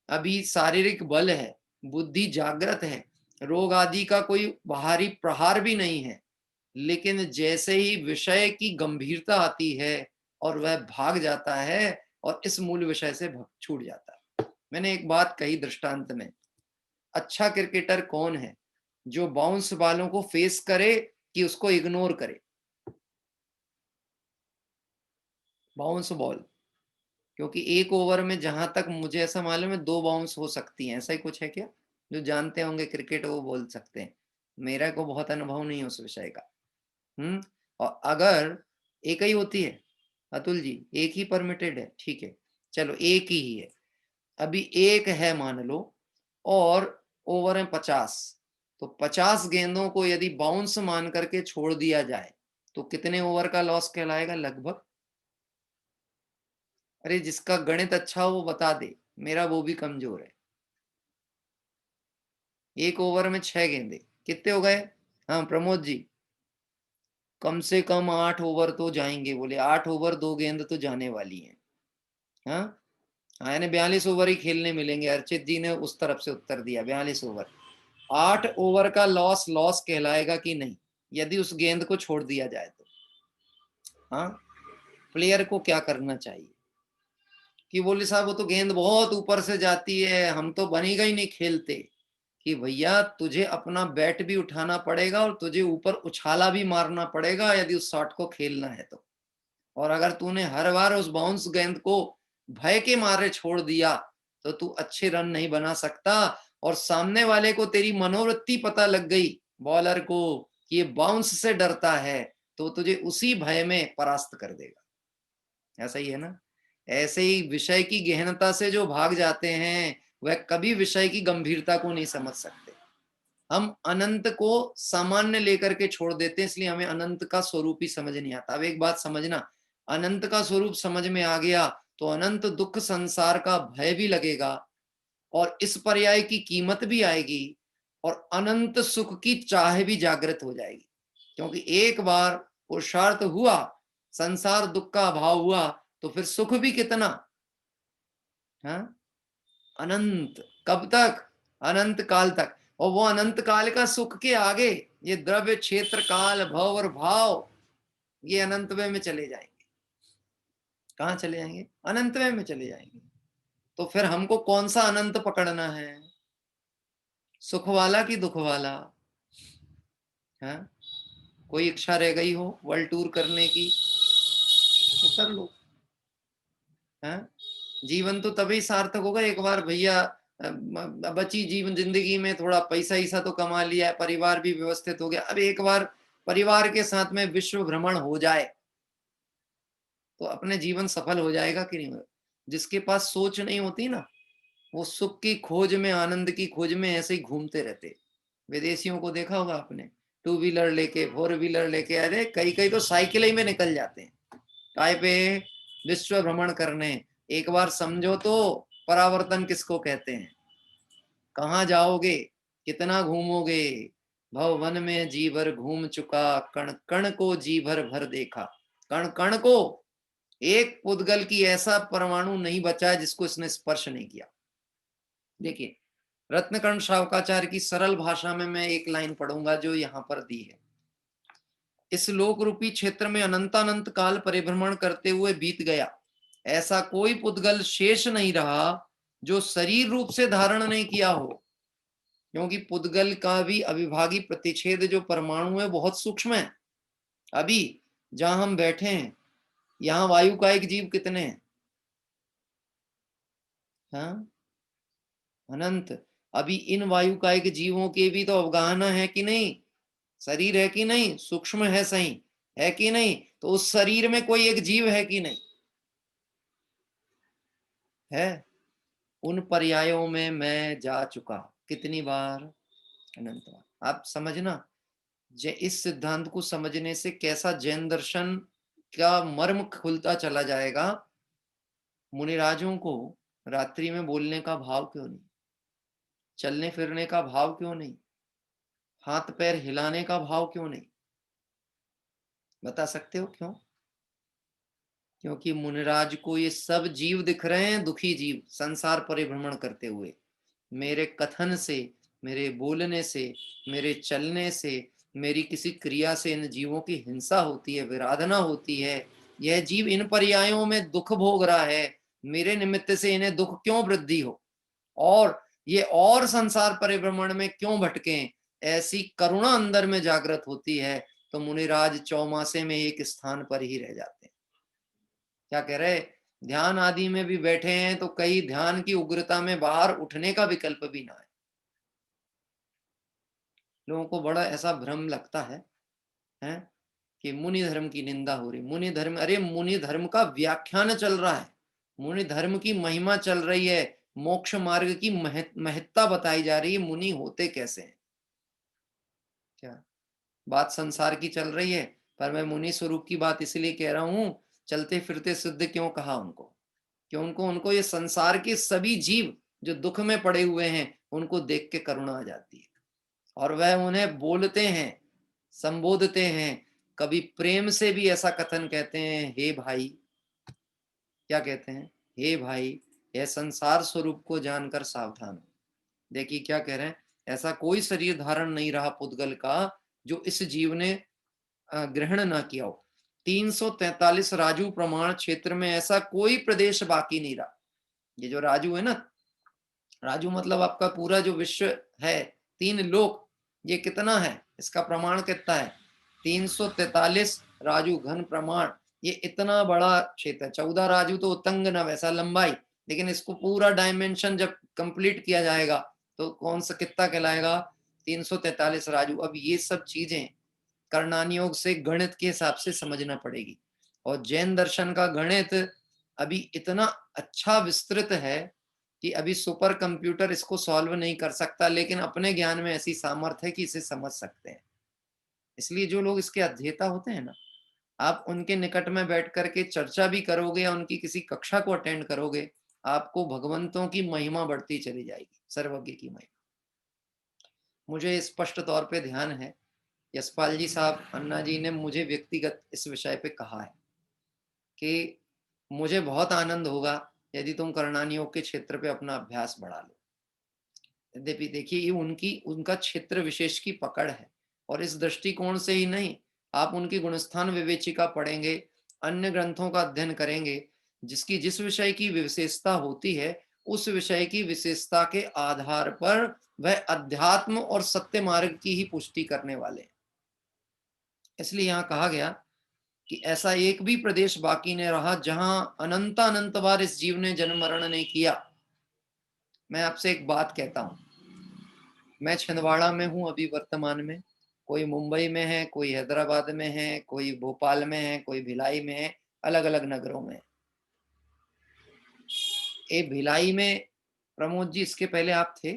अभी शारीरिक बल है, बुद्धि जागृत है, रोग आदि का कोई बाहरी प्रहार भी नहीं है, लेकिन जैसे ही विषय की गंभीरता आती है और वह भाग जाता है और इस मूल विषय से छूट जाता है। मैंने एक बात कही दृष्टांत में, अच्छा क्रिकेटर कौन है? जो बाउंस बालों को फेस करे कि उसको इग्नोर करे। बाउंस बॉल, क्योंकि एक ओवर में जहां तक मुझे ऐसा मालूम है 2 बाउंस हो सकती हैं, ऐसा ही कुछ है क्या? जो जानते होंगे क्रिकेट वो बोल सकते हैं, मेरा को बहुत अनुभव नहीं है उस विषय का। और अगर एक ही होती है अतुल जी, एक ही परमिटेड है, ठीक है, चलो एक ही है, अभी एक है मान लो, और ओवर है 50, तो 50 गेंदों को यदि बाउंस मान करके छोड़ दिया जाए तो कितने ओवर का लॉस कहलाएगा लगभग? अरे जिसका गणित अच्छा हो वो बता दे, मेरा वो भी कमजोर है। एक ओवर में 6 गेंदे कितने हो गए? हाँ प्रमोद जी, कम से कम 8 ओवर तो जाएंगे, बोले 8 ओवर 2 गेंद तो जाने वाली है। हाँ हाँ, यानी 42 ओवर ही खेलने मिलेंगे। अर्चित जी ने उस तरफ से उत्तर दिया, 42 ओवर। 8 ओवर का लॉस लॉस कहलाएगा कि नहीं यदि उस गेंद को छोड़ दिया जाए तो? हाँ, प्लेयर को क्या करना चाहिए कि बोले साहब वो तो गेंद बहुत ऊपर से जाती है, हम तो बनेगा ही नहीं खेलते, कि भैया तुझे अपना बैट भी उठाना पड़ेगा और तुझे ऊपर उछाला भी मारना पड़ेगा यदि उस शॉट को खेलना है तो। और अगर तूने हर बार उस बाउंस गेंद को भय के मारे छोड़ दिया तो तू अच्छे रन नहीं बना सकता, और सामने वाले को तेरी मनोवृत्ति पता लग गई बॉलर को कि ये बाउंस से डरता है, तो तुझे उसी भय में परास्त कर देगा। ऐसा ही है ना? ऐसे ही विषय की गहनता से जो भाग जाते हैं वह कभी विषय की गंभीरता को नहीं समझ सकते। हम अनंत को सामान्य लेकर के छोड़ देते हैं, इसलिए हमें अनंत का स्वरूप ही समझ नहीं आता। अब एक बात समझना, अनंत का स्वरूप समझ में आ गया तो अनंत दुख संसार का भय भी लगेगा और इस पर्याय की कीमत भी आएगी और अनंत सुख की चाह भी जागृत हो जाएगी। क्योंकि एक बार पुरुषार्थ हुआ, संसार दुख का अभाव हुआ, तो फिर सुख भी कितना, हाँ, अनंत। कब तक? अनंत काल तक। और वो अनंत काल का सुख के आगे ये द्रव्य क्षेत्र काल भव और भाव, ये अनंतमय में चले जाएंगे। कहाँ चले जाएंगे? अनंतमय में चले जाएंगे। तो फिर हमको कौन सा अनंत पकड़ना है, सुख वाला कि दुख वाला? है कोई इच्छा रह गई हो वर्ल्ड टूर करने की तो कर लो। है जीवन तो तभी सार्थक होगा एक बार भैया बची जीवन जिंदगी में थोड़ा पैसा ईसा तो कमा लिया है, परिवार भी व्यवस्थित हो गया, अब एक बार परिवार के साथ में विश्व भ्रमण हो जाए तो अपने जीवन सफल हो जाएगा कि नहीं होगा? जिसके पास सोच नहीं होती ना, वो सुख की खोज में, आनंद की खोज में ऐसे ही घूमते रहते। विदेशियों को देखा होगा आपने, 2 व्हीलर लेके, 4 व्हीलर लेके, अरे कई कई तो साइकिल ही में निकल जाते हैं काय पे, विश्व भ्रमण करने। एक बार समझो तो परावर्तन किसको कहते हैं? कहाँ जाओगे, कितना घूमोगे? भव वन में जी भर घूम चुका, कण कण को जी भर भर देखा। कण कण को, एक पुद्गल की ऐसा परमाणु नहीं बचा है जिसको इसने स्पर्श नहीं किया। देखिए रत्नकर्ण शावकाचार्य की सरल भाषा में मैं एक लाइन पढ़ूंगा जो यहां पर दी है। इस लोक रूपी क्षेत्र में अनंतानंत काल परिभ्रमण करते हुए बीत गया, ऐसा कोई पुद्गल शेष नहीं रहा जो शरीर रूप से धारण नहीं किया हो, क्योंकि पुद्गल का भी अविभागी प्रतिच्छेद जो परमाणु है बहुत सूक्ष्म है। अभी जहां हम बैठे हैं यहाँ वायु का एक जीव कितने हैं? हाँ, अनंत। अभी इन वायु का एक जीवों के भी तो अवगाहना है कि नहीं? शरीर है कि नहीं? सूक्ष्म है सही, है कि नहीं? तो उस शरीर में कोई एक जीव है कि नहीं है? उन पर्यायों में मैं जा चुका कितनी बार? अनंत बार। आप समझना, इस सिद्धांत को समझने से कैसा जैन दर्शन का मर्म खुलता चला जाएगा। मुनिराजों को रात्रि में बोलने का भाव क्यों नहीं, चलने फिरने का भाव क्यों नहीं, हाथ पैर हिलाने का भाव क्यों नहीं? बता सकते हो क्यों? क्योंकि मुनिराज को ये सब जीव दिख रहे हैं, दुखी जीव संसार परिभ्रमण करते हुए। मेरे कथन से, मेरे बोलने से, मेरे चलने से, मेरी किसी क्रिया से इन जीवों की हिंसा होती है, विराधना होती है। यह जीव इन पर्यायों में दुख भोग रहा है, मेरे निमित्त से इन्हें दुख क्यों वृद्धि हो, और ये और संसार परिभ्रमण में क्यों भटकें, ऐसी करुणा अंदर में जागृत होती है। तो मुनिराज चौमासे में एक स्थान पर ही रह जाते हैं। क्या कह रहे, ध्यान आदि में भी बैठे हैं तो कई ध्यान की उग्रता में बाहर उठने का विकल्प भी ना है। लोगों को बड़ा ऐसा भ्रम लगता है कि मुनि धर्म की निंदा हो रही। मुनि धर्म, अरे मुनि धर्म का व्याख्यान चल रहा है, मुनि धर्म की महिमा चल रही है, मोक्ष मार्ग की महत्ता बताई जा रही है। मुनि होते कैसे हैं? क्या बात संसार की चल रही है, पर मैं मुनि स्वरूप की बात इसलिए कह रहा हूं, चलते फिरते सिद्ध क्यों कहा उनको, कि उनको ये संसार के सभी जीव जो दुख में पड़े हुए हैं उनको देख के करुणा आ जाती है, और वह उन्हें बोलते हैं, संबोधते हैं। कभी प्रेम से भी ऐसा कथन कहते हैं, हे भाई। क्या कहते हैं? हे भाई, यह संसार स्वरूप को जानकर सावधान हो। देखिए क्या कह रहे हैं, ऐसा कोई शरीर धारण नहीं रहा पुद्गल का जो इस जीव ने ग्रहण ना किया हो। 343 राजू प्रमाण क्षेत्र में ऐसा कोई प्रदेश बाकी नहीं रहा। ये जो राजू है ना, राजू मतलब आपका पूरा जो विश्व है, 3 लोक, ये कितना है, इसका प्रमाण कितना है? 343 राजू घन प्रमाण। ये इतना बड़ा क्षेत्र है। 14 राजू तो उतंग न वैसा लंबाई, लेकिन इसको पूरा डायमेंशन जब कंप्लीट किया जाएगा तो कौन सा कितना कहलाएगा? 343 राजू। अब ये सब चीजें कर्णानियोग से गणित के हिसाब से समझना पड़ेगी, और जैन दर्शन का गणित अभी इतना अच्छा विस्तृत है कि अभी सुपर कंप्यूटर इसको सॉल्व नहीं कर सकता, लेकिन अपने ज्ञान में ऐसी सामर्थ्य है कि इसे समझ सकते हैं। इसलिए जो लोग इसके अध्येता होते हैं ना, आप उनके निकट में बैठ करके चर्चा भी करोगे या उनकी किसी कक्षा को अटेंड करोगे, आपको भगवंतों की महिमा बढ़ती चली जाएगी, सर्वज्ञ की महिमा। मुझे स्पष्ट तौर पे ध्यान है, यशपाल जी साहब, अन्ना जी ने मुझे व्यक्तिगत इस विषय पे कहा है कि मुझे बहुत आनंद होगा यदि तुम कर्णानियोग के क्षेत्र पे अपना अभ्यास बढ़ा लो। यद्यपि देखिए ये उनका क्षेत्र विशेष की पकड़ है, और इस दृष्टिकोण से ही नहीं, आप उनकी गुणस्थान विवेचिका पढ़ेंगे, अन्य ग्रंथों का अध्ययन करेंगे, जिसकी जिस विषय की विशेषता होती है उस विषय की विशेषता के आधार पर वह अध्यात्म और सत्य मार्ग की ही पुष्टि करने वाले हैं। इसलिए यहाँ कहा गया कि ऐसा एक भी प्रदेश बाकी नहीं रहा जहां अनंत बार इस जीव ने जन्म मरण नहीं किया। मैं आपसे एक बात कहता हूं, मैं छिंदवाड़ा में हूं अभी वर्तमान में, कोई मुंबई में है, कोई हैदराबाद में है, कोई भोपाल में है, कोई भिलाई में है, अलग अलग नगरों में। ये भिलाई में प्रमोद जी, इसके पहले आप थे?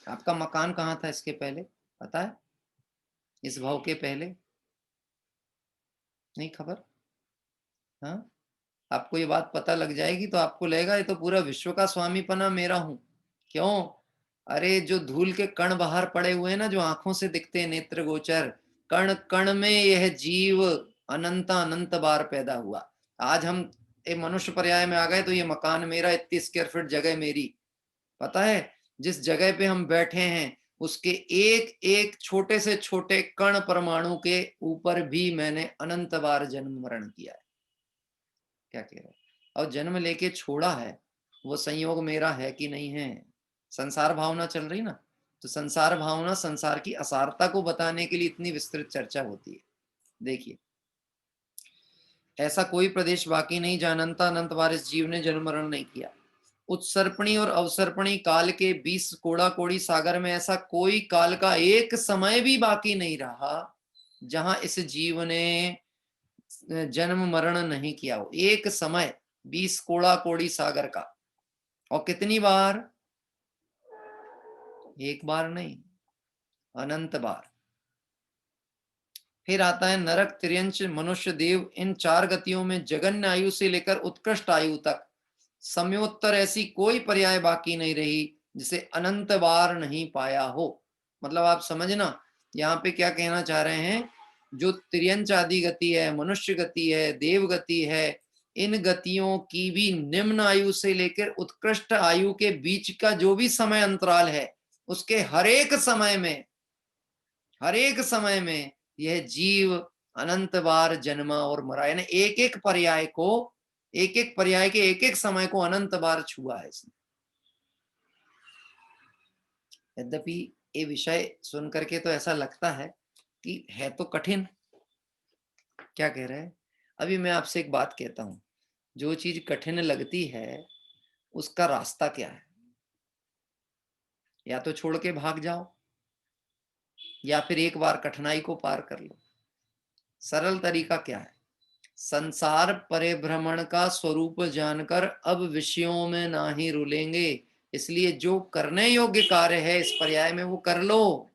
आपका मकान कहाँ था इसके पहले, पता है? इस भाव के पहले नहीं खबर? हाँ, आपको ये बात पता लग जाएगी तो आपको लगेगा ये तो पूरा विश्व का स्वामीपना मेरा हूं। क्यों? अरे जो धूल के कण बाहर पड़े हुए हैं ना, जो आंखों से दिखते हैं, नेत्र गोचर, कण कण में यह जीव अनंत बार पैदा हुआ। आज हम एक मनुष्य पर्याय में आ गए तो ये मकान मेरा, इतनी स्क्वायर फीट जगह मेरी। पता है जिस जगह पे हम बैठे हैं उसके एक एक छोटे से छोटे कण परमाणु के ऊपर भी मैंने अनंत बार जन्म मरण किया है। क्या कह रहे हैं? और जन्म लेके छोड़ा है, वो संयोग मेरा है कि नहीं है? संसार भावना चल रही ना, तो संसार भावना, संसार की असारता को बताने के लिए इतनी विस्तृत चर्चा होती है। देखिए, ऐसा कोई प्रदेश बाकी नहीं जहां अनंत बार इस जीव ने जन्म मरण नहीं किया। उत्सर्पणी और अवसर्पणी काल के 20 कोड़ा कोड़ी सागर में ऐसा कोई काल का एक समय भी बाकी नहीं रहा जहां इस जीव ने जन्म मरण नहीं किया हो। एक समय 20 कोड़ा कोड़ी सागर का, और कितनी बार? एक बार नहीं, अनंत बार। फिर आता है नरक, तिर्यंच, मनुष्य, देव। इन 4 गतियों में जगन्य आयु से लेकर उत्कृष्ट आयु तक समयोत्तर ऐसी कोई पर्याय बाकी नहीं रही जिसे अनंत बार नहीं पाया हो। मतलब आप समझना यहाँ पे क्या कहना चाह रहे हैं, जो तिर्यंच आदि गति है, मनुष्य गति है, देव गति है, इन गतियों की भी निम्न आयु से लेकर उत्कृष्ट आयु के बीच का जो भी समय अंतराल है, उसके हर एक समय में यह जीव अनंत बार जन्मा और मरा। यानी एक एक पर्याय के एक एक समय को अनंत बार छुआ है इसने। यद्यपि ये विषय सुन करके तो ऐसा लगता है कि है तो कठिन। क्या कह रहे हैं? अभी मैं आपसे एक बात कहता हूं, जो चीज कठिन लगती है उसका रास्ता क्या है? या तो छोड़ के भाग जाओ, या फिर एक बार कठिनाई को पार कर लो। सरल तरीका क्या है? संसार परिभ्रमण का स्वरूप जानकर अब विषयों में ना ही रुलेंगे, इसलिए जो करने योग्य कार्य है इस पर्याय में वो कर लो,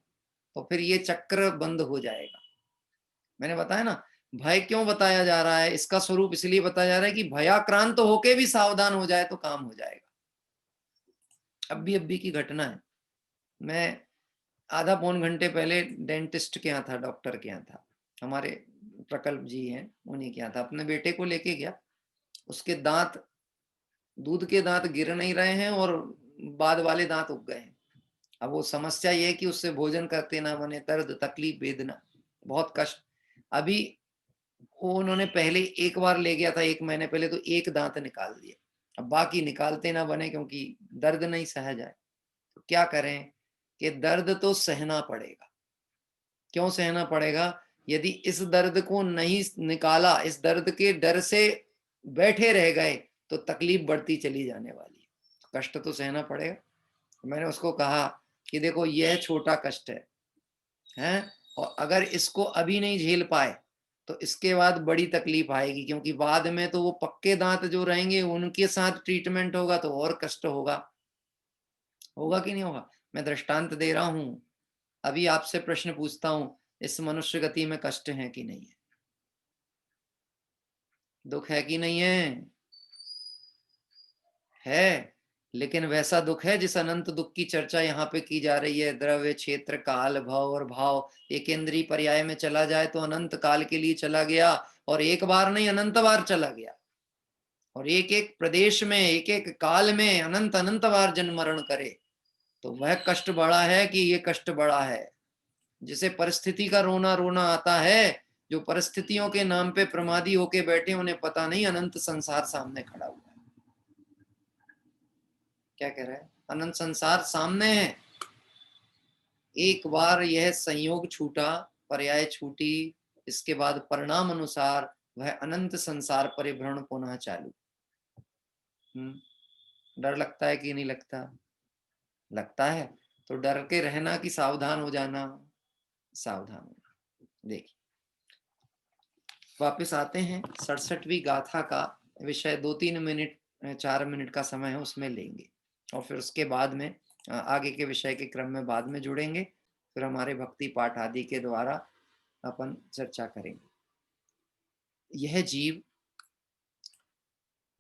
तो फिर ये चक्र बंद हो जाएगा। मैंने बताया ना, भय क्यों बताया जा रहा है, इसका स्वरूप इसलिए बताया जा रहा है कि भयाक्रांत होके भी सावधान हो जाए तो काम हो जाएगा। अभी की घटना है, मैं आधा पौन घंटे पहले डेंटिस्ट के यहाँ था, डॉक्टर के यहाँ था, हमारे प्रकल्प जी हैं उन्हीं के यहाँ था। अपने बेटे को लेके गया, उसके दांत, दूध के दांत गिर नहीं रहे हैं और बाद वाले दांत उग गए हैं। अब वो समस्या ये है कि उससे भोजन करते ना बने, दर्द, तकलीफ, वेदना, बहुत कष्ट। अभी वो उन्होंने पहले एक बार ले गया था 1 महीने पहले, तो एक दांत निकाल दिया, अब बाकी निकालते ना बने क्योंकि दर्द नहीं सहा जाए। तो क्या करें कि दर्द तो सहना पड़ेगा। क्यों सहना पड़ेगा? यदि इस दर्द को नहीं निकाला, इस दर्द के डर से बैठे रह गए तो तकलीफ बढ़ती चली जाने वाली है, तो कष्ट तो सहना पड़ेगा। मैंने उसको कहा कि देखो यह छोटा कष्ट है, और अगर इसको अभी नहीं झेल पाए तो इसके बाद बड़ी तकलीफ आएगी, क्योंकि बाद में तो वो पक्के दांत जो रहेंगे उनके साथ ट्रीटमेंट होगा तो और कष्ट होगा कि नहीं होगा? मैं दृष्टांत दे रहा हूं। अभी आपसे प्रश्न पूछता हूं, इस मनुष्य गति में कष्ट है कि नहीं है? दुख है कि नहीं है? है, लेकिन वैसा दुख है जिस अनंत दुख की चर्चा यहाँ पे की जा रही है। द्रव्य, क्षेत्र, काल, भव और भाव, एक इंद्रिय पर्याय में चला जाए तो अनंत काल के लिए चला गया, और एक बार नहीं अनंत बार चला गया, और एक एक प्रदेश में, एक एक काल में अनंत अनंत बार जन्म मरण करे, तो वह कष्ट बड़ा है कि ये कष्ट बड़ा है? जिसे परिस्थिति का रोना रोना आता है, जो परिस्थितियों के नाम पे प्रमादी होके बैठे, उन्हें पता नहीं अनंत संसार सामने खड़ा हुआ है। क्या कह रहे हैं? अनंत संसार सामने है। एक बार यह संयोग छूटा, पर्याय छूटी, इसके बाद परिणाम अनुसार वह अनंत संसार परिभ्रमण पुनः चालू। डर लगता है कि नहीं लगता? लगता है तो डर के रहना कि सावधान हो जाना? सावधान होना। देखिए, वापस आते हैं 67वीं गाथा का विषय। 2-3 मिनट 4 मिनट का समय है, उसमें लेंगे, और फिर उसके बाद में आगे के विषय के क्रम में बाद में जुड़ेंगे। फिर हमारे भक्ति पाठ आदि के द्वारा अपन चर्चा करेंगे। यह जीव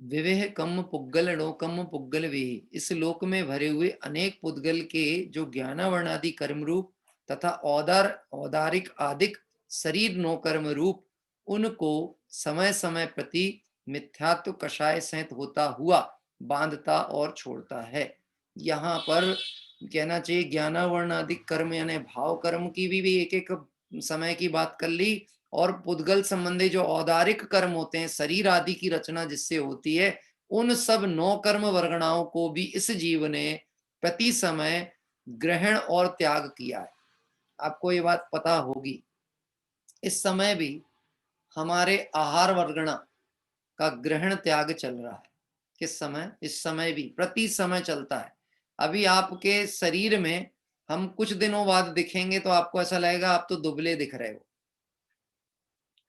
विवेह कम पुग्गल णो कम पुग्गल वेहि, इस लोक में भरे हुए अनेक पुद्गल के जो ज्ञानावर्ण आदि कर्म रूप तथा औदारिक आदिक शरीर नो कर्म रूप, उनको समय समय प्रति मिथ्यात्व कषाय सहित होता हुआ बांधता और छोड़ता है। यहाँ पर कहना चाहिए ज्ञानावर्ण आदि कर्म यानी भाव कर्म की भी एक एक समय की बात कर ली, और पुद्गल संबंधी जो औदारिक कर्म होते हैं, शरीर आदि की रचना जिससे होती है, उन सब 9 कर्म वर्गणाओं को भी इस जीव ने प्रति समय ग्रहण और त्याग किया है। आपको ये बात पता होगी, इस समय भी हमारे आहार वर्गणा का ग्रहण त्याग चल रहा है। किस समय? इस समय भी प्रति समय चलता है। अभी आपके शरीर में हम कुछ दिनों बाद दिखेंगे तो आपको ऐसा लगेगा आप तो दुबले दिख रहे हो।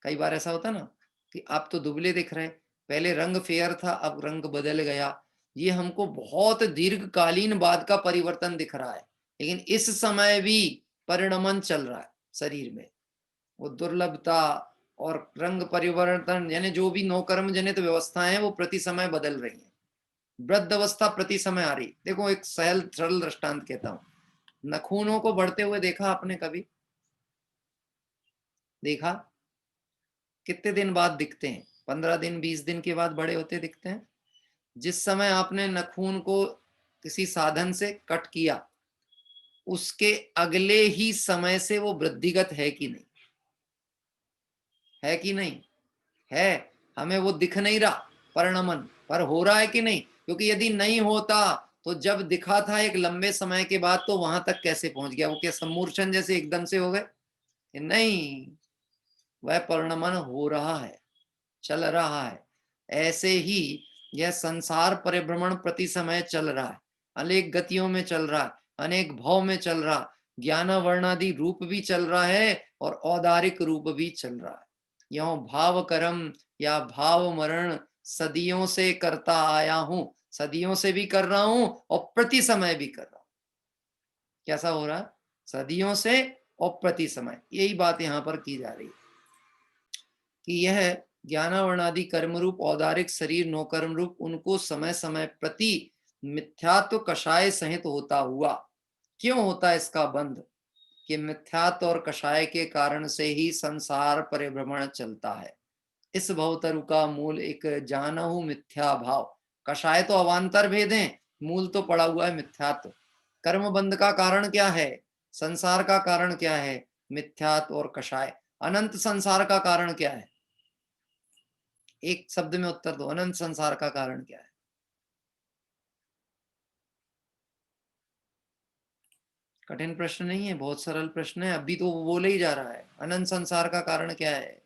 कई बार ऐसा होता ना कि आप तो दुबले दिख रहे, पहले रंग फेयर था अब रंग बदल गया। ये हमको बहुत दीर्घकालीन बाद का परिवर्तन दिख रहा है, लेकिन इस समय भी परिणमन चल रहा है शरीर में, वो दुर्लभता और रंग परिवर्तन, यानी जो भी नौकर्म जनित व्यवस्थाएं हैं वो प्रति समय बदल रही हैं। वृद्ध अवस्था प्रति समय आ रही। देखो एक सरल दृष्टांत कहता हूं, नाखूनों को बढ़ते हुए देखा आपने कभी? देखा? कितने दिन बाद दिखते हैं? 15 दिन 20 दिन के बाद बड़े होते दिखते हैं। जिस समय आपने नाखून को किसी साधन से कट किया, उसके अगले ही समय से वो वृद्धिगत है कि नहीं? है कि नहीं? है। हमें वो दिख नहीं रहा परिणमन, पर हो रहा है कि नहीं? क्योंकि यदि नहीं होता तो जब दिखा था एक लंबे समय के बाद, तो वहां तक कैसे पहुंच गया? वो क्या सम्मूर्छन जैसे एकदम से हो गए? नहीं, वह परिणमन हो रहा है, चल रहा है। ऐसे ही यह संसार परिभ्रमण प्रति समय चल रहा है, अनेक गतियों में चल रहा है, अनेक भाव में चल रहा है, ज्ञान वर्णादि रूप भी चल रहा है और औदारिक रूप भी चल रहा है। यो भाव कर्म या भाव मरण सदियों से करता आया हूं, सदियों से भी कर रहा हूं और प्रति समय भी कर रहा हूं। कैसा हो रहा है? सदियों से और प्रति समय। यही बात यहां पर की जा रही है कि यह ज्ञानावर्णादि कर्म रूप औदारिक शरीर नौ कर्म रूप, उनको समय समय प्रति मिथ्यात्व कषाय सहित होता हुआ। क्यों होता है इसका बंध? कि मिथ्यात्व और कषाय के कारण से ही संसार परिभ्रमण चलता है। इस भवतरु का मूल एक जानहु मिथ्या भाव। कषाय तो अवान्तर भेद है, मूल तो पड़ा हुआ है मिथ्यात्व। कर्म बंध का कारण क्या है? संसार का कारण क्या है? मिथ्यात्व और कषाय। अनंत संसार का कारण क्या है? एक शब्द में उत्तर दो, अनंत संसार का कारण क्या है? कठिन प्रश्न नहीं है, बहुत सरल प्रश्न है। अभी तो वो बोले ही जा रहा है, अनंत संसार का कारण क्या है?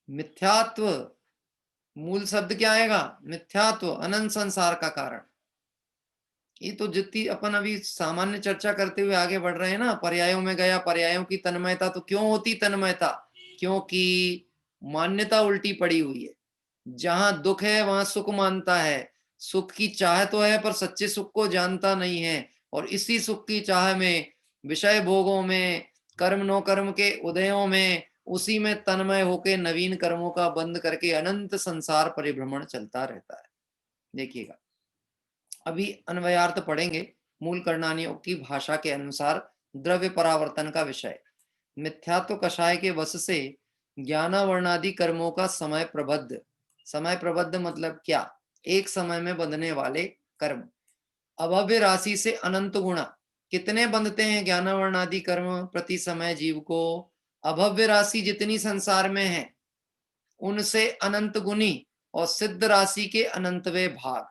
मिथ्यात्व। मूल शब्द क्या आएगा? मिथ्यात्व, अनंत संसार का कारण। ये तो जितनी अपन अभी सामान्य चर्चा करते हुए आगे बढ़ रहे हैं ना, पर्यायों में गया, पर्यायों की तन्मयता। तो क्यों होती तन्मयता? क्योंकि मान्यता उल्टी पड़ी हुई है। जहां दुख है वहां सुख मानता है, सुख की चाह तो है पर सच्चे सुख को जानता नहीं है, और इसी सुख की चाह में, विषय भोगों में, कर्म नो कर्म के उदयों में, उसी में तन्मय होके नवीन कर्मों का बंद करके अनंत संसार परिभ्रमण चलता रहता है। देखिएगा, अभी अन्वयार्थ पढ़ेंगे मूल करणानियों की भाषा के अनुसार। द्रव्य परावर्तन का विषय, मिथ्यात्व कषाय के वश से ज्ञानावर्णादि कर्मों का समय प्रबद्ध। समय प्रबद्ध मतलब क्या? एक समय में बंधने वाले कर्म। अभव्य राशि से अनंत गुणा। कितने बंधते हैं ज्ञानावर्णादि कर्म प्रति समय जीव को? अभव्य राशि जितनी संसार में है उनसे अनंत गुनी, और सिद्ध राशि के अनंतवे भाग।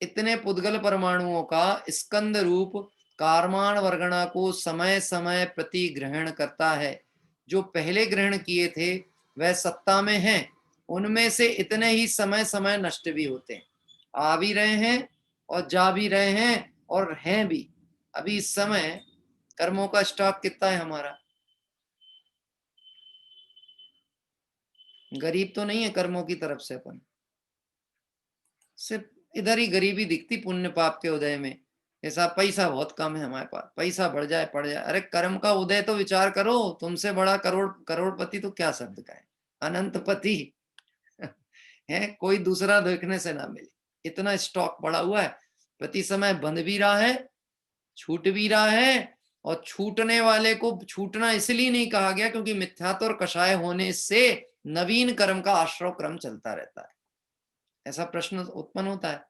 इतने पुद्गल परमाणुओं का स्कंद रूप कारमान वर्गणा को समय समय प्रति ग्रहण करता है। जो पहले ग्रहण किए थे वह सत्ता में हैं, उनमें से इतने ही समय समय नष्ट भी होते हैं। आ भी रहे हैं और जा भी रहे हैं और हैं भी। अभी इस समय कर्मों का स्टॉक कितना है हमारा? गरीब तो नहीं है कर्मों की तरफ से अपन, सिर्फ इधर ही गरीबी दिखती पुण्य पाप के उदय में। ऐसा पैसा बहुत कम है हमारे पास, पैसा बढ़ जाए पड़ जाए। अरे कर्म का उदय तो विचार करो, तुमसे बड़ा करोड़पति तो क्या शब्द का है, अनंतपति है, कोई दूसरा देखने से ना मिले। इतना स्टॉक पड़ा हुआ है, प्रति समय बंध भी रहा है, छूट भी रहा है। और छूटने वाले को छूटना इसलिए नहीं कहा गया क्योंकि मिथ्यात्व और कषाय होने से नवीन कर्म का आश्रव क्रम चलता रहता है। ऐसा प्रश्न उत्पन्न होता है,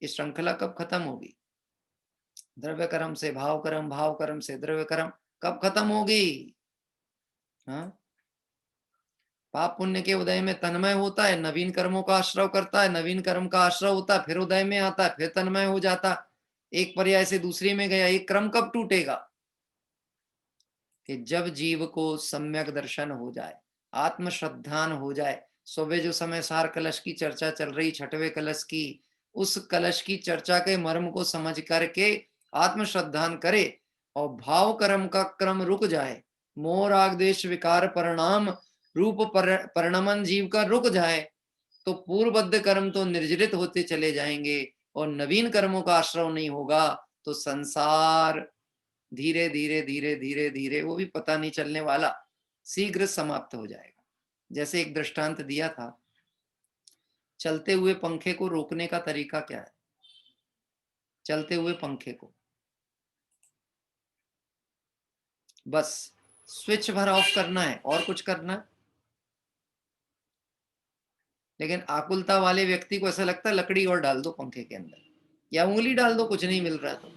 ये श्रृंखला कब खत्म होगी? द्रव्य कर्म से भाव कर्म, भाव कर्म से द्रव्य कर्म, कब खत्म होगी? हाँ, पाप पुण्य के उदय में तन्मय होता है, नवीन कर्मों का आश्रव करता है, नवीन कर्म का आश्रव होता है, फिर उदय में आता है, फिर तन्मय हो जाता, एक पर्याय से दूसरी में गया। ये क्रम कब टूटेगा? कि जब जीव को सम्यक दर्शन हो जाए, आत्म श्रद्धान हो जाए। सुबह जो समय सार कलश की चर्चा चल रही, छठवें कलश की, उस कलश की चर्चा के मर्म को समझ करके आत्म श्रद्धान करे और भाव कर्म का क्रम रुक जाए, मोह राग द्वेष विकार परिणाम रूप परिणमन जीव का रुक जाए, तो पूर्वबद्ध कर्म तो निर्जरित होते चले जाएंगे और नवीन कर्मों का आश्रव नहीं होगा, तो संसार धीरे धीरे धीरे धीरे धीरे, वो भी पता नहीं चलने वाला, शीघ्र समाप्त हो जाएगा। जैसे एक दृष्टांत दिया था, चलते हुए पंखे को रोकने का तरीका क्या है? चलते हुए पंखे को बस स्विच भर ऑफ करना है और कुछ करना है। लेकिन आकुलता वाले व्यक्ति को ऐसा लगता है लकड़ी और डाल दो पंखे के अंदर, या उंगली डाल दो, कुछ नहीं मिल रहा तो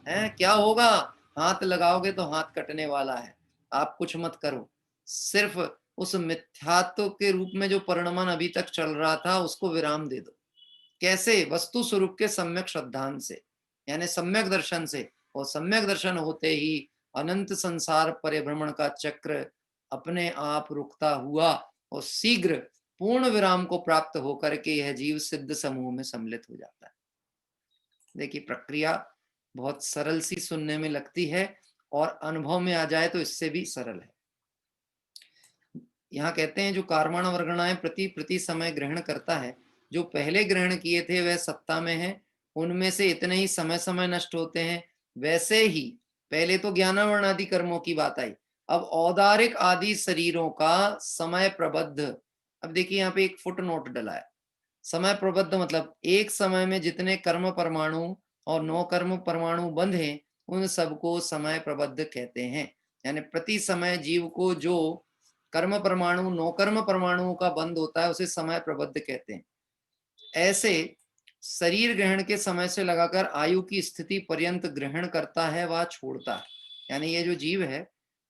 है क्या होगा? हाथ लगाओगे तो हाथ कटने वाला है। आप कुछ मत करो, सिर्फ उस मिथ्यात्व के रूप में जो परिणमन अभी तक चल रहा था उसको विराम दे दो। कैसे? वस्तु स्वरूप के सम्यक श्रद्धान से, यानी सम्यक दर्शन से। और सम्यक दर्शन होते ही अनंत संसार परिभ्रमण का चक्र अपने आप रुकता हुआ और शीघ्र पूर्ण विराम को प्राप्त होकर के यह जीव सिद्ध समूह में सम्मिलित हो जाता है। देखिए, प्रक्रिया बहुत सरल सी सुनने में लगती है और अनुभव में आ जाए तो इससे भी सरल है। यहाँ कहते हैं जो कार्माण वर्गणाएं प्रति प्रति समय ग्रहण करता है, जो पहले ग्रहण किए थे वह सत्ता में है, उनमें से इतने ही समय समय नष्ट होते हैं। वैसे ही पहले तो ज्ञानावरण आदि कर्मों की बात आई, अब औदारिक आदि शरीरों का समय प्रबद्ध। अब देखिए यहाँ पे एक फुट नोट डला है। समय प्रबद्ध मतलब एक समय में जितने कर्म परमाणु और नौ कर्म परमाणु बंधे उन सबको समय प्रबद्ध कहते हैं। यानी प्रति समय जीव को जो कर्म परमाणु नौ कर्म परमाणुओं का बंध होता है उसे समय प्रबद्ध कहते हैं। ऐसे शरीर ग्रहण के समय से लगाकर आयु की स्थिति पर्यंत ग्रहण करता है व छोड़ता है। यानी ये जो जीव है,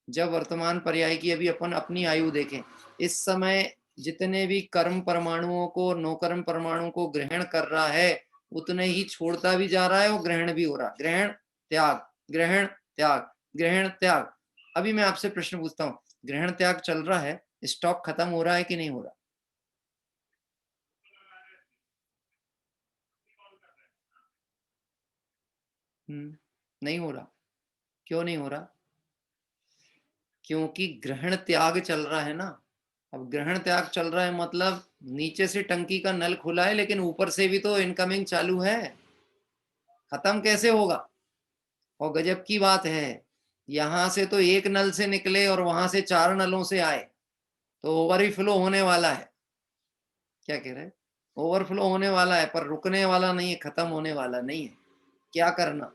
जब वर्तमान पर्याय की अभी अपन अपनी आयु देखें, इस समय जितने भी कर्म परमाणुओं को नौ कर्म परमाणुओं को ग्रहण कर रहा है उतने ही छोड़ता भी जा रहा है और ग्रहण भी हो रहा है। ग्रहण त्याग, ग्रहण त्याग, ग्रहण त्याग। अभी मैं आपसे प्रश्न पूछता हूँ, ग्रहण त्याग चल रहा है, स्टॉक खत्म हो रहा है कि नहीं हो रहा? नहीं हो रहा। क्यों नहीं हो रहा? क्योंकि ग्रहण त्याग चल रहा है ना। अब ग्रहण त्याग चल रहा है मतलब नीचे से टंकी का नल खुला है लेकिन ऊपर से भी तो इनकमिंग चालू है। खत्म कैसे होगा? और गजब की बात है, यहां से तो एक नल से निकले और वहां से 4 नलों से आए, तो ओवरफ्लो होने वाला है। क्या कह रहे हैं? ओवरफ्लो होने वाला है, पर रुकने वाला नहीं है, खत्म होने वाला नहीं है। क्या करना?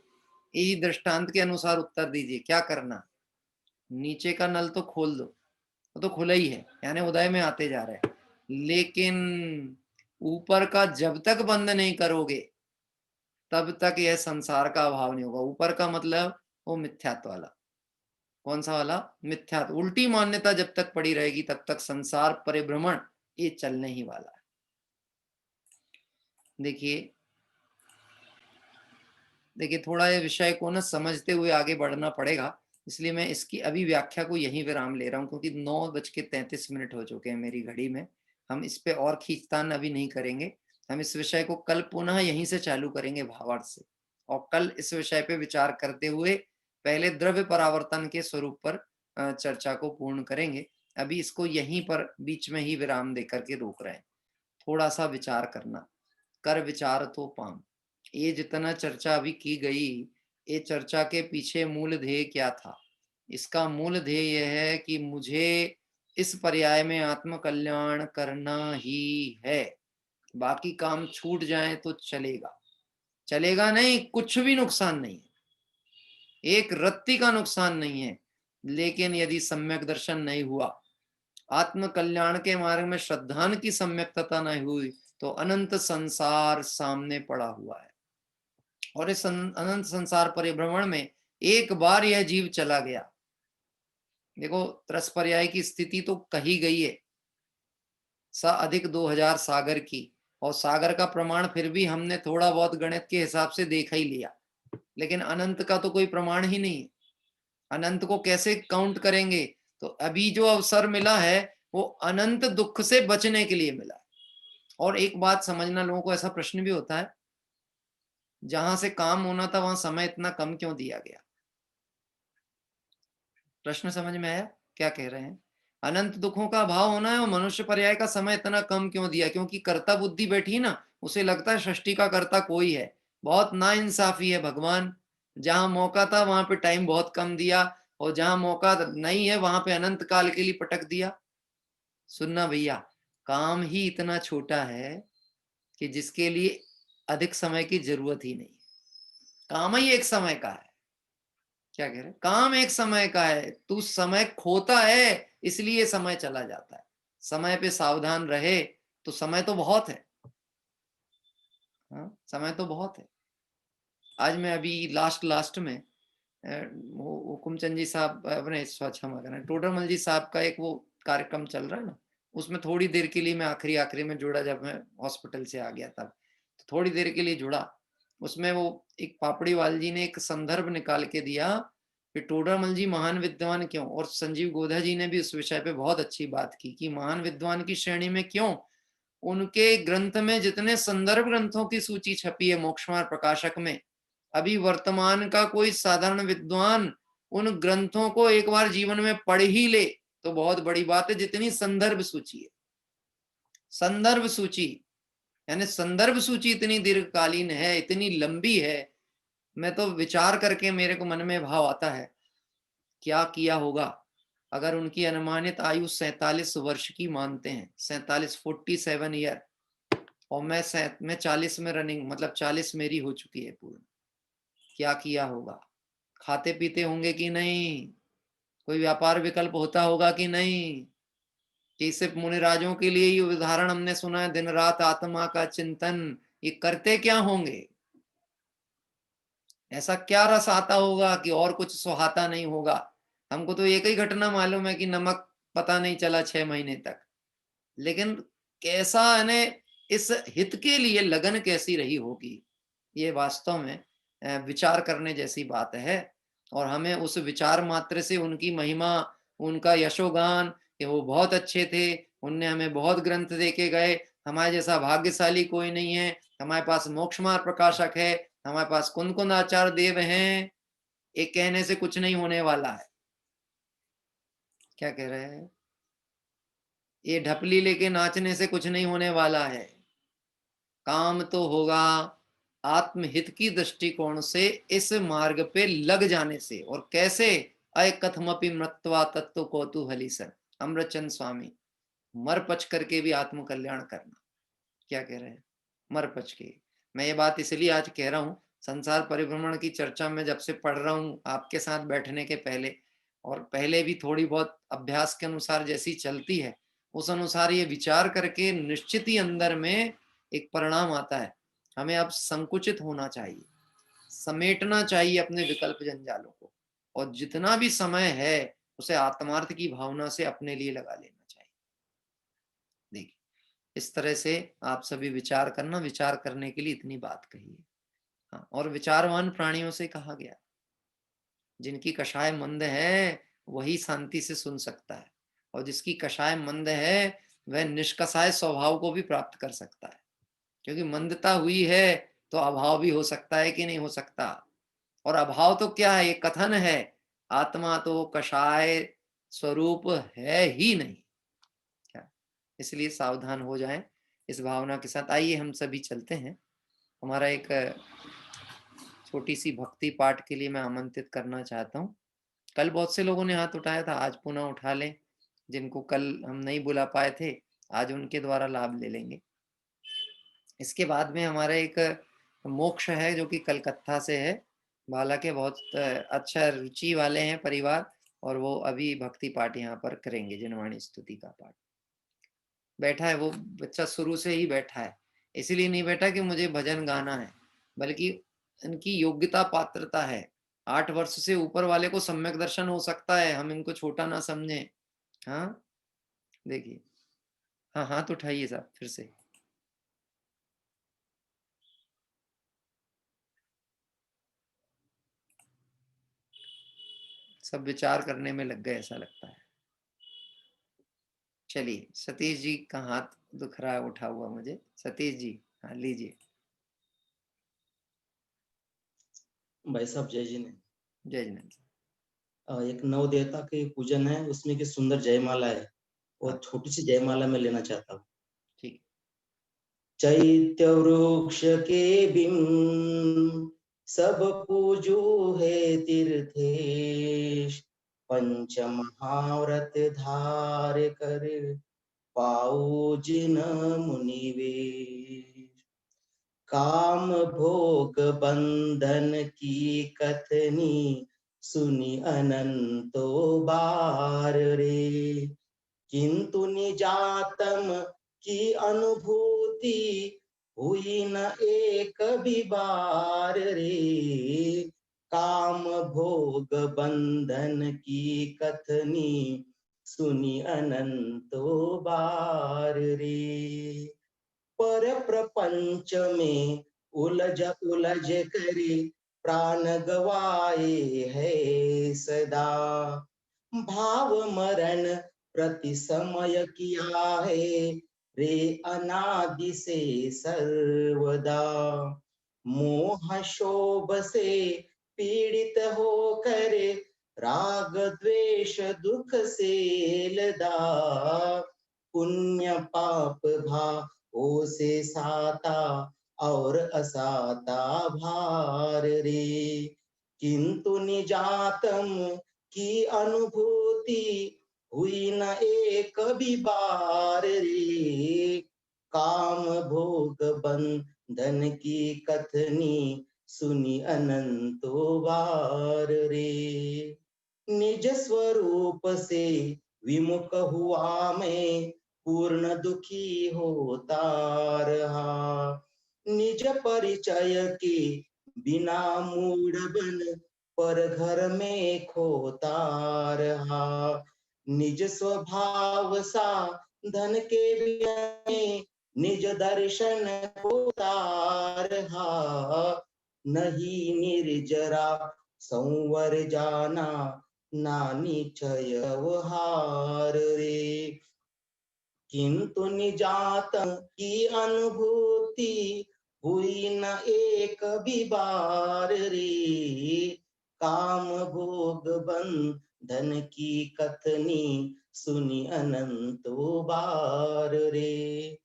यही दृष्टांत के अनुसार उत्तर दीजिए, क्या करना? नीचे का नल तो खोल दो, वो तो खुला ही है, यानी उदय में आते जा रहे हैं। लेकिन ऊपर का जब तक बंद नहीं करोगे तब तक यह संसार का अभाव नहीं होगा। ऊपर का मतलब वो मिथ्यात्व वाला। कौन सा वाला? मिथ्यात्व। उल्टी मान्यता जब तक पड़ी रहेगी तब तक संसार परिभ्रमण ये चलने ही वाला है। देखिए थोड़ा ये विषय को ना समझते हुए आगे बढ़ना पड़ेगा, इसलिए मैं इसकी अभी व्याख्या को यहीं विराम ले रहा हूँ, क्योंकि 9:33 हो चुके हैं मेरी घड़ी में। हम इस पे और खींचतान अभी नहीं करेंगे। हम इस विषय को कल पुनः यहीं से चालू करेंगे भावार्थ से, और कल इस विषय पे विचार करते हुए पहले द्रव्य परावर्तन के स्वरूप पर चर्चा को पूर्ण करेंगे। अभी इसको यहीं पर बीच में ही विराम दे करके रोक रहे हैं। थोड़ा सा विचार करना, कर विचार तो पाम। ये जितना चर्चा अभी की गई, ये चर्चा के पीछे मूल ध्येय क्या था? इसका मूल ध्येय यह है कि मुझे इस पर्याय में आत्म कल्याण करना ही है। बाकी काम छूट जाए तो चलेगा, चलेगा नहीं, कुछ भी नुकसान नहीं है, एक रत्ती का नुकसान नहीं है। लेकिन यदि सम्यक दर्शन नहीं हुआ, आत्म कल्याण के मार्ग में श्रद्धान की सम्यकता नहीं हुई, तो अनंत संसार सामने पड़ा हुआ है। और इस अनंत संसार परिभ्रमण में एक बार यह जीव चला गया, देखो त्रस पर्याय की स्थिति तो कही गई है, सा अधिक 2000 सागर की, और सागर का प्रमाण फिर भी हमने थोड़ा बहुत गणित के हिसाब से देखा ही लिया, लेकिन अनंत का तो कोई प्रमाण ही नहीं है। अनंत को कैसे काउंट करेंगे? तो अभी जो अवसर मिला है वो अनंत दुख से बचने के लिए मिला है। और एक बात समझना, लोगों को ऐसा प्रश्न भी होता है, जहां से काम होना था वहां समय इतना कम क्यों दिया गया? प्रश्न समझ में आया क्या कह रहे हैं? अनंत दुखों का अभाव होना है और मनुष्य पर्याय का समय इतना कम क्यों दिया? क्योंकि कर्ता बुद्धि बैठी ना, उसे लगता है सृष्टि का कर्ता कोई है। बहुत नाइंसाफी है भगवान, जहां मौका था वहां पे टाइम बहुत कम दिया, और जहां मौका नहीं है वहां पे अनंत काल के लिए पटक दिया। सुनना भैया, काम ही इतना छोटा है कि जिसके लिए अधिक समय की जरूरत ही नहीं। काम ही एक समय का है। क्या कह रहे, काम एक समय का है, तू समय खोता है इसलिए समय चला जाता है। समय पे सावधान रहे तो समय तो बहुत है। हाँ, समय तो बहुत है। आज मैं अभी लास्ट में वो हुकुमचंद जी साहब, अपने क्षमा करना, टोडरमल जी साहब का एक वो कार्यक्रम चल रहा है ना, उसमें थोड़ी देर के लिए मैं आखिरी में जुड़ा, जब मैं हॉस्पिटल से आ गया तब तो थोड़ी देर के लिए जुड़ा। उसमें वो एक पापड़ीवाल जी ने एक संदर्भ निकाल के दिया कि टोडरमल जी महान विद्वान क्यों, और संजीव गोधा जी ने भी उस विषय पे बहुत अच्छी बात की कि महान विद्वान की श्रेणी में क्यों। उनके ग्रंथ में जितने संदर्भ ग्रंथों की सूची छपी है मोक्षमार्ग प्रकाशक में, अभी वर्तमान का कोई साधारण विद्वान उन ग्रंथों को एक बार जीवन में पढ़ ही ले तो बहुत बड़ी बात है। जितनी संदर्भ सूची है, संदर्भ सूची यानी संदर्भ सूची इतनी दीर्घकालीन है, इतनी लंबी है। मैं तो विचार करके मेरे को मन में भाव आता है, क्या किया होगा अगर उनकी अनुमानित आयु 47 वर्ष की मानते हैं, 47 ईयर, और मैं 40 में रनिंग, मतलब 40 मेरी हो चुकी है पूर्ण। क्या किया होगा, खाते पीते होंगे कि नहीं, कोई व्यापार विकल्प होता होगा कि नहीं, कि सिर्फ मुनिराजों के लिए ये उदाहरण हमने सुना है, दिन रात आत्मा का चिंतन, ये करते क्या होंगे, ऐसा क्या रस आता होगा कि और कुछ सुहाता नहीं होगा। हमको तो एक ही घटना मालूम है कि नमक पता नहीं चला 6 महीने तक, लेकिन कैसा यानी इस हित के लिए लगन कैसी रही होगी, ये वास्तव में विचार करने जैसी बात है। और हमें उस विचार मात्र से उनकी महिमा, उनका यशोगान, कि वो बहुत अच्छे थे, उनने हमें बहुत ग्रंथ देके गए, हमारे जैसा भाग्यशाली कोई नहीं है, हमारे पास मोक्षमार्ग प्रकाशक है, हमारे पास कुंद कुंद आचार्य देव हैं, एक कहने से कुछ नहीं होने वाला है। क्या कह रहे हैं, ये ढपली लेके नाचने से कुछ नहीं होने वाला है। काम तो होगा आत्महित की दृष्टिकोण से, इस मार्ग पे लग जाने से। और कैसे, अय कथमपि मृत्वा तत्व कौतूहली सर, अमृतचंद स्वामी, मर पच करके भी आत्म कल्याण करना। क्या कह रहे हैं, मर पच के। मैं ये बात इसलिए आज कह रहा हूँ, संसार परिभ्रमण की चर्चा में जब से पढ़ रहा हूँ आपके साथ बैठने के पहले, और पहले भी थोड़ी बहुत अभ्यास के अनुसार जैसी चलती है, उस अनुसार ये विचार करके निश्चित ही अंदर में एक परिणाम आता है। हमें अब संकुचित होना चाहिए, समेटना चाहिए अपने विकल्प जंजालों को, और जितना भी समय है उसे आत्मार्थ की भावना से अपने लिए लगा लेना चाहिए। देखिए, इस तरह से आप सभी विचार करना, विचार करने के लिए इतनी बात कही है। हाँ, और विचारवान प्राणियों से कहा गया, जिनकी कषाय मंद है वही शांति से सुन सकता है, और जिसकी कषाय मंद है वह निष्कषाय स्वभाव को भी प्राप्त कर सकता है। क्योंकि मंदता हुई है तो अभाव भी हो सकता है कि नहीं हो सकता। और अभाव तो क्या है, ये कथन है, आत्मा तो कषाय स्वरूप है ही नहीं। क्या, इसलिए सावधान हो जाएं इस भावना के साथ। आइए हम सभी चलते हैं। हमारा एक छोटी सी भक्ति पाठ के लिए मैं आमंत्रित करना चाहता हूँ। कल बहुत से लोगों ने हाथ उठाया था, आज पुनः उठा लें। जिनको कल हम नहीं बुला पाए थे, आज उनके द्वारा लाभ ले लेंगे। इसके बाद में हमारा एक मोक्ष है जो कि कलकत्ता से है। बाला के बहुत अच्छा रुचि वाले हैं परिवार, और वो अभी भक्ति पाठ यहाँ पर करेंगे, जिनवाणी स्तुति का पाठ। बैठा है वो बच्चा, शुरू से ही बैठा है, इसीलिए नहीं बैठा कि मुझे भजन गाना है, बल्कि इनकी योग्यता पात्रता है। 8 वर्ष से ऊपर वाले को सम्यक दर्शन हो सकता है, हम इनको छोटा ना समझें। हाँ, देखिए, हाँ हाथ उठाइए साहब फिर से। सब विचार करने में लग गए ऐसा लगता है। चलिए, सतीश जी का हाथ दुख रहा है उठा हुआ मुझे। सतीश जी, हाँ लीजिए। भाई साहब जय जी ने जय जिनेन्द्र। एक नव देवता के पूजन है, उसमें की सुंदर जयमाला है, और हाँ। छोटी सी जयमाला में लेना चाहता हूँ। ठीक। चैत्य वृक्ष के बिन सब पूजू है तीर्थेश, पंच महाव्रत धार कर पाऊ जिन मुनिवेश। काम भोग बंधन की कथनी सुनी अनंतो बार रे, किंतु निजातम की अनुभूति हुई न एक भी बार रे। काम भोग बंधन की कथनी सुनी अनंतो बार रे। पर प्रपंच में उलझ उलझ करे प्राण गवाए है सदा, भाव मरण प्रति समय किया है रे अनादि से सर्वदा। मोह शोभ से पीड़ित हो करे राग द्वेष दुख से लदा, पुण्य पाप भाव से साता और असाता भार रे, किंतु निजातम की अनुभूति हुई न एक भी बार रे। काम भोग बंधन की कथनी सुनी अनंतो बार रे। निज स्वरूप से विमुख हुआ मैं पूर्ण दुखी होता रहा, निज परिचय के बिना मूड बन पर घर में खोता रहा। निज स्वभाव सा धन के बिना निज दर्शन होता रहा, नहीं निर्जरा संवर जाना नानी क्षय हार रे, किंतु निजात की अनुभूति हुई न एक भी बार रे। काम भोग बंधन की कथनी सुनी अनंतो बार रे।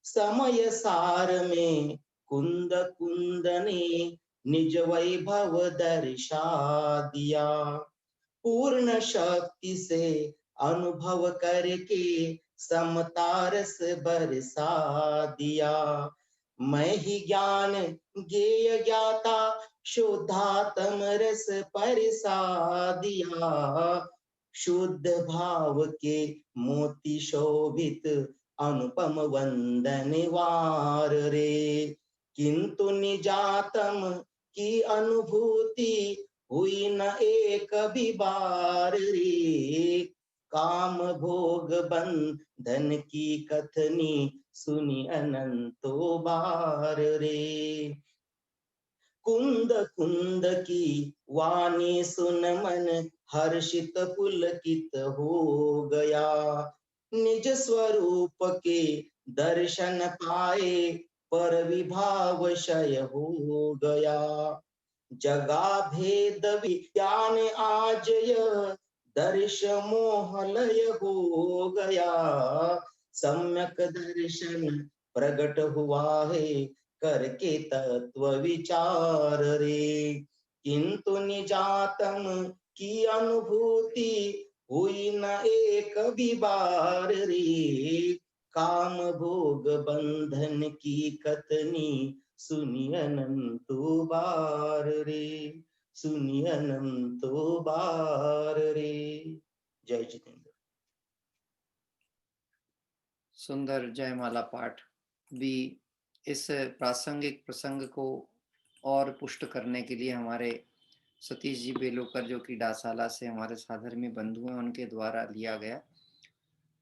समय सार में कुंद कुंद ने निज वैभव दर्शा दिया, पूर्ण शक्ति से अनुभव करके समता रस बरसा दिया। मैं ही ज्ञान ज्ञेय ज्ञाता शुद्धात्म रस परसा दिया, शुद्ध भाव के मोती शोभित अनुपम वंदन वार रे, किंतु निजातम की अनुभूति हुई न एक भी बार रे। काम भोग बंधन की कथनी सुनी अनंतो बार रे। कुंद कुंद की वाणी सुन मन हर्षित पुलकित हो गया, निज स्वरूप के दर्शन पाए पर विभाव क्षय हो गया। जगा भेद विज्ञान आज यह दर्श मोहलय हो गया, सम्यक दर्शन प्रकट हुआ है करके तत्व विचार रे, किंतु निजातम की अनुभूति हुई न एक भी बार रे। काम भोग बंधन की कथनी सुनी अनंतो बार रे, सुनी अनंतो बार रे। जय जितेंद्र। सुंदर जयमाला पाठ भी इस प्रासंगिक प्रसंग को और पुष्ट करने के लिए हमारे सतीश जी बेलोकर जो कि डासाला से हमारे साधर्मी बंधु हैं उनके द्वारा लिया गया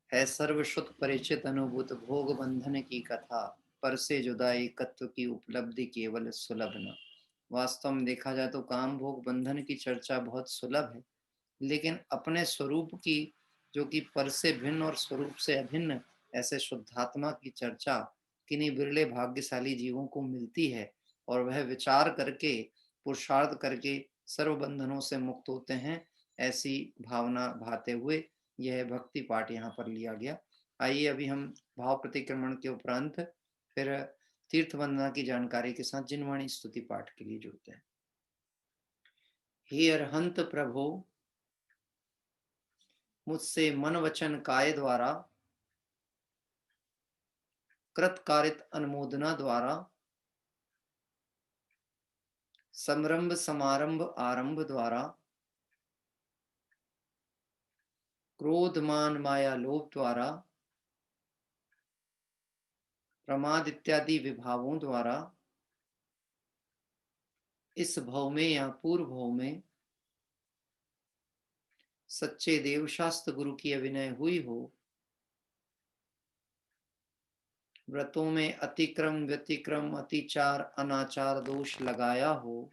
है। सर्वश्रुत परिचित अनुभूत भोग बंधन की कथा, पर से जुदा एकत्व की उपलब्धि केवल सुलभ न। वास्तव में देखा जाए तो काम भोग बंधन की चर्चा बहुत सुलभ है, लेकिन अपने स्वरूप की जो कि पर से भिन्न और स्वरूप से अभिन्न ऐसे शुद्धात्मा की चर्चा किन्हीं बिरले भाग्यशाली जीवों को मिलती है, और वह विचार करके पुरुषार्थ करके सर्व बंधनों से मुक्त होते हैं। ऐसी भावना भाते हुए यह भक्ति पाठ यहाँ पर लिया गया। आइए अभी हम भाव प्रतिक्रमण के उपरांत फिर तीर्थ वंदना की जानकारी के साथ जिनवाणी स्तुति पाठ के लिए जुड़ते हैं। हे अरहंत प्रभो, मुझसे मन वचन काय द्वारा कृतकारित अनुमोदना द्वारा समरंभ समारंभ आरंभ द्वारा क्रोध मान माया लोभ द्वारा प्रमाद इत्यादि विभावों द्वारा इस भव में या पूर्व भव में सच्चे देवशास्त्र गुरु की अभिनय हुई हो, व्रतों में अतिक्रम व्यतिक्रम अतिचार अनाचार दोष लगाया हो,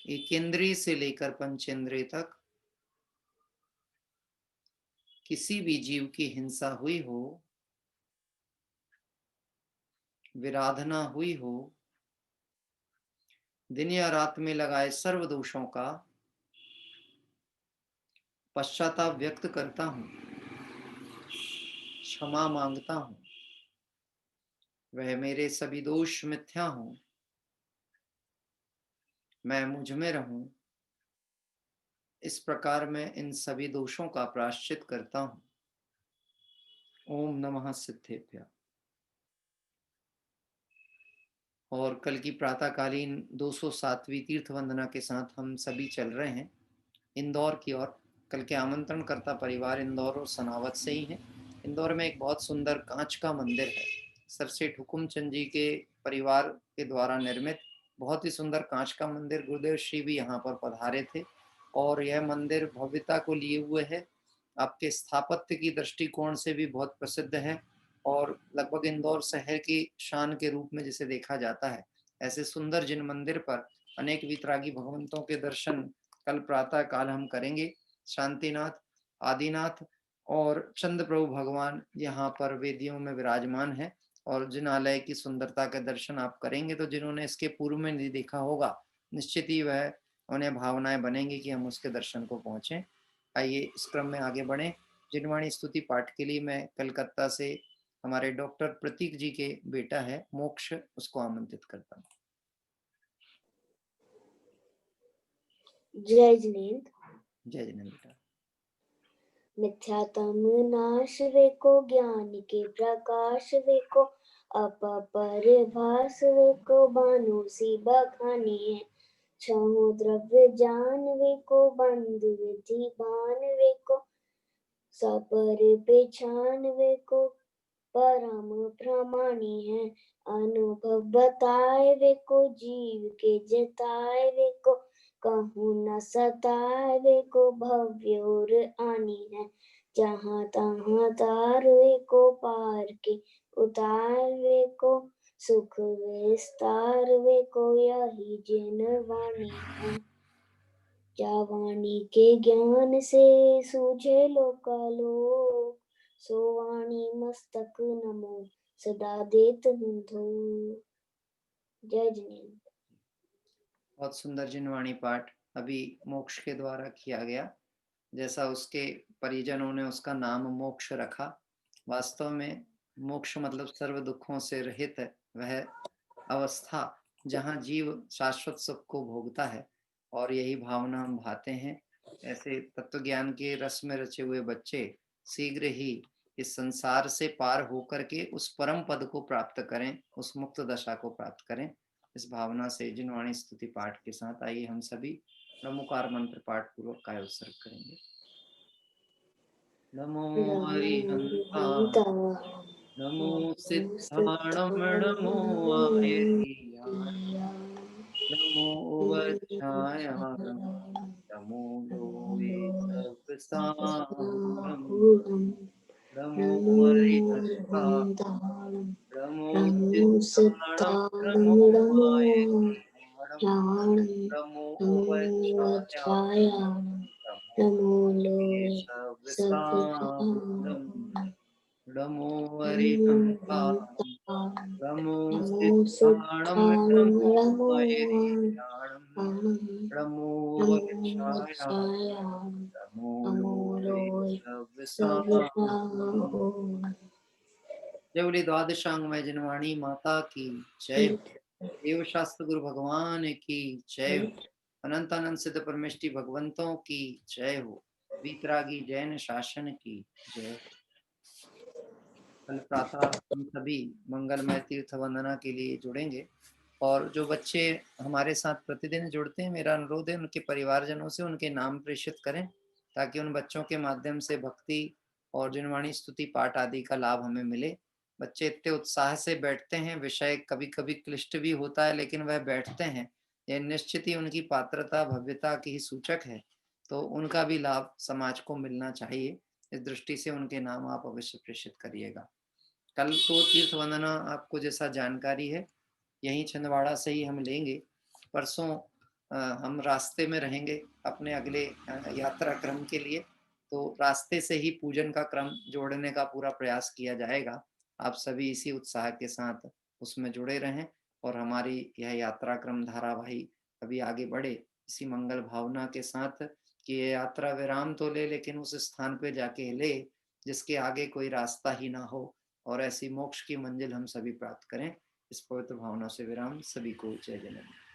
एक इंद्रिय से लेकर पंचेंद्रिय तक किसी भी जीव की हिंसा हुई हो, विराधना हुई हो, दिन या रात में लगाए सर्व दोषों का पश्चाताप व्यक्त करता हूं, क्षमा मांगता हूं। वह मेरे सभी दोष मिथ्या हों, मैं मुझ में रहूं, इस प्रकार मैं इन सभी दोषों का प्रायश्चित करता हूं। ओम नमः सिद्धेभ्यः। और कल की प्रातःकालीन 207वीं तीर्थ वंदना के साथ हम सभी चल रहे हैं इंदौर की ओर। कल के आमंत्रणकर्ता परिवार इंदौर और सनावत से ही है। इंदौर में एक बहुत सुंदर कांच का मंदिर है, सरसेठ हुकुमचंद जी के परिवार के द्वारा निर्मित बहुत ही सुंदर कांच का मंदिर। गुरुदेव श्री भी यहाँ पर पधारे थे और यह मंदिर भव्यता को लिए हुए है, आपके स्थापत्य की दृष्टिकोण से भी बहुत प्रसिद्ध है और लगभग इंदौर शहर की शान के रूप में जिसे देखा जाता है। ऐसे सुंदर जिन मंदिर पर अनेक वितरागी भगवंतों के दर्शन कल प्रातः काल हम करेंगे। शांतिनाथ, आदिनाथ और चंद्र प्रभु भगवान यहाँ पर वेदियों में विराजमान है और जिन आलय की सुंदरता के दर्शन आप करेंगे तो जिन्होंने इसके पूर्व में नहीं देखा होगा निश्चित ही वह उन्हें भावनाएं बनेंगी कि हम उसके दर्शन को पहुंचे। आइए इस क्रम में आगे बढ़ें। जिनवाणी स्तुति पाठ के लिए मैं कलकत्ता से हमारे डॉक्टर प्रतीक जी के बेटा है मोक्ष, उसको आमंत्रित करता हूँ। जय जिनेन्द्र। जय जिनेन्द्र बेटा। मिथ्यातम नाश वे को, ज्ञान के प्रकाश वे को, अपरिभास वे को, बानो सी बखानी है। छहो द्रव्य जान वे को, बंधु विधि भान वे को, सपर पेछान वे को, परम प्रमाणी है। अनुभव बताए वे को, जीव के जताए वे को, कहूँ न सताए वे को, भव्य और आनी है। जहाँ तहाँ तार वे को, पार के उतार वे को, सुख विस्तार वे को, यही जिन वाणी है। क्या वाणी के ज्ञान से सूझे लोकालोक, सो वाणी मस्तक नमो सदा देत हूँ धो। जय जिनेन्द्र। बहुत सुंदर जिनवाणी पाठ अभी मोक्ष के द्वारा किया गया। जैसा उसके परिजनों ने उसका नाम मोक्ष रखा, वास्तव में मोक्ष मतलब सर्व दुखों से रहित है, वह अवस्था जहाँ जीव शाश्वत सुख को भोगता है और यही भावना हम भाते हैं। ऐसे तत्व ज्ञान के रस में रचे हुए बच्चे शीघ्र ही इस संसार से पार होकर के उस परम पद को प्राप्त करें, उस मुक्त दशा को प्राप्त करें। इस भावना से जिनवाणी स्तुति पाठ के साथ आइए हम सभी प्रमुखार मंत्र पाठ पूर्वक काय उत्सर्ग करेंगे। नमो हरिहंताय, नमो सिद्धाणम, नमो आयतीयाय, नमो वज्रायाय, नमो लोये सर्वसाहुरम्, नमो हरिहंताय, नमो सिद्धाणम, नमो आयतीयाय, नमो वज्रायाय, नमो लोये सर्वसाहुरम्, नमो हरिहंताय, नमो सिद्धाणम, नमो आयतीयाय, नमो वज्रायाय, नमो लोये सर्वसाहुरम्। जय बोले द्वादशांग में जिनवाणी माता की जय। देव शास्त्र गुरु भगवान की जय हो। अनंत अनंत सिद्ध परमेष्टि भगवंतों की जय हो। वीतरागी जैन शासन की जय हो। कल प्रातः हम सभी मंगलमय तीर्थ वंदना के लिए जुड़ेंगे, और जो बच्चे हमारे साथ प्रतिदिन जुड़ते हैं, मेरा अनुरोध है उनके परिवारजनों से उनके नाम प्रेषित करें, ताकि उन बच्चों के माध्यम से भक्ति और जिनवाणी स्तुति पाठ आदि का लाभ हमें मिले। बच्चे इतने उत्साह से बैठते हैं, विषय कभी कभी क्लिष्ट भी होता है, लेकिन वह बैठते हैं, यह निश्चित ही उनकी पात्रता भव्यता की ही सूचक है। तो उनका भी लाभ समाज को मिलना चाहिए, इस दृष्टि से उनके नाम आप अवश्य प्रेषित करिएगा। कल तो तीर्थ वंदना आपको जैसा जानकारी है यहीं छिंदवाड़ा से ही हम लेंगे। परसों हम रास्ते में रहेंगे अपने अगले यात्रा क्रम के लिए, तो रास्ते से ही पूजन का क्रम जोड़ने का पूरा प्रयास किया जाएगा। आप सभी इसी उत्साह के साथ उसमें जुड़े रहें, और हमारी यह यात्रा क्रम धारावाही अभी आगे बढ़े इसी मंगल भावना के साथ कि ये यात्रा विराम तो ले, लेकिन उस स्थान पे जाके ले जिसके आगे कोई रास्ता ही ना हो, और ऐसी मोक्ष की मंजिल हम सभी प्राप्त करें। इस पवित्र भावना से विराम। सभी को जय जगन्नाथ।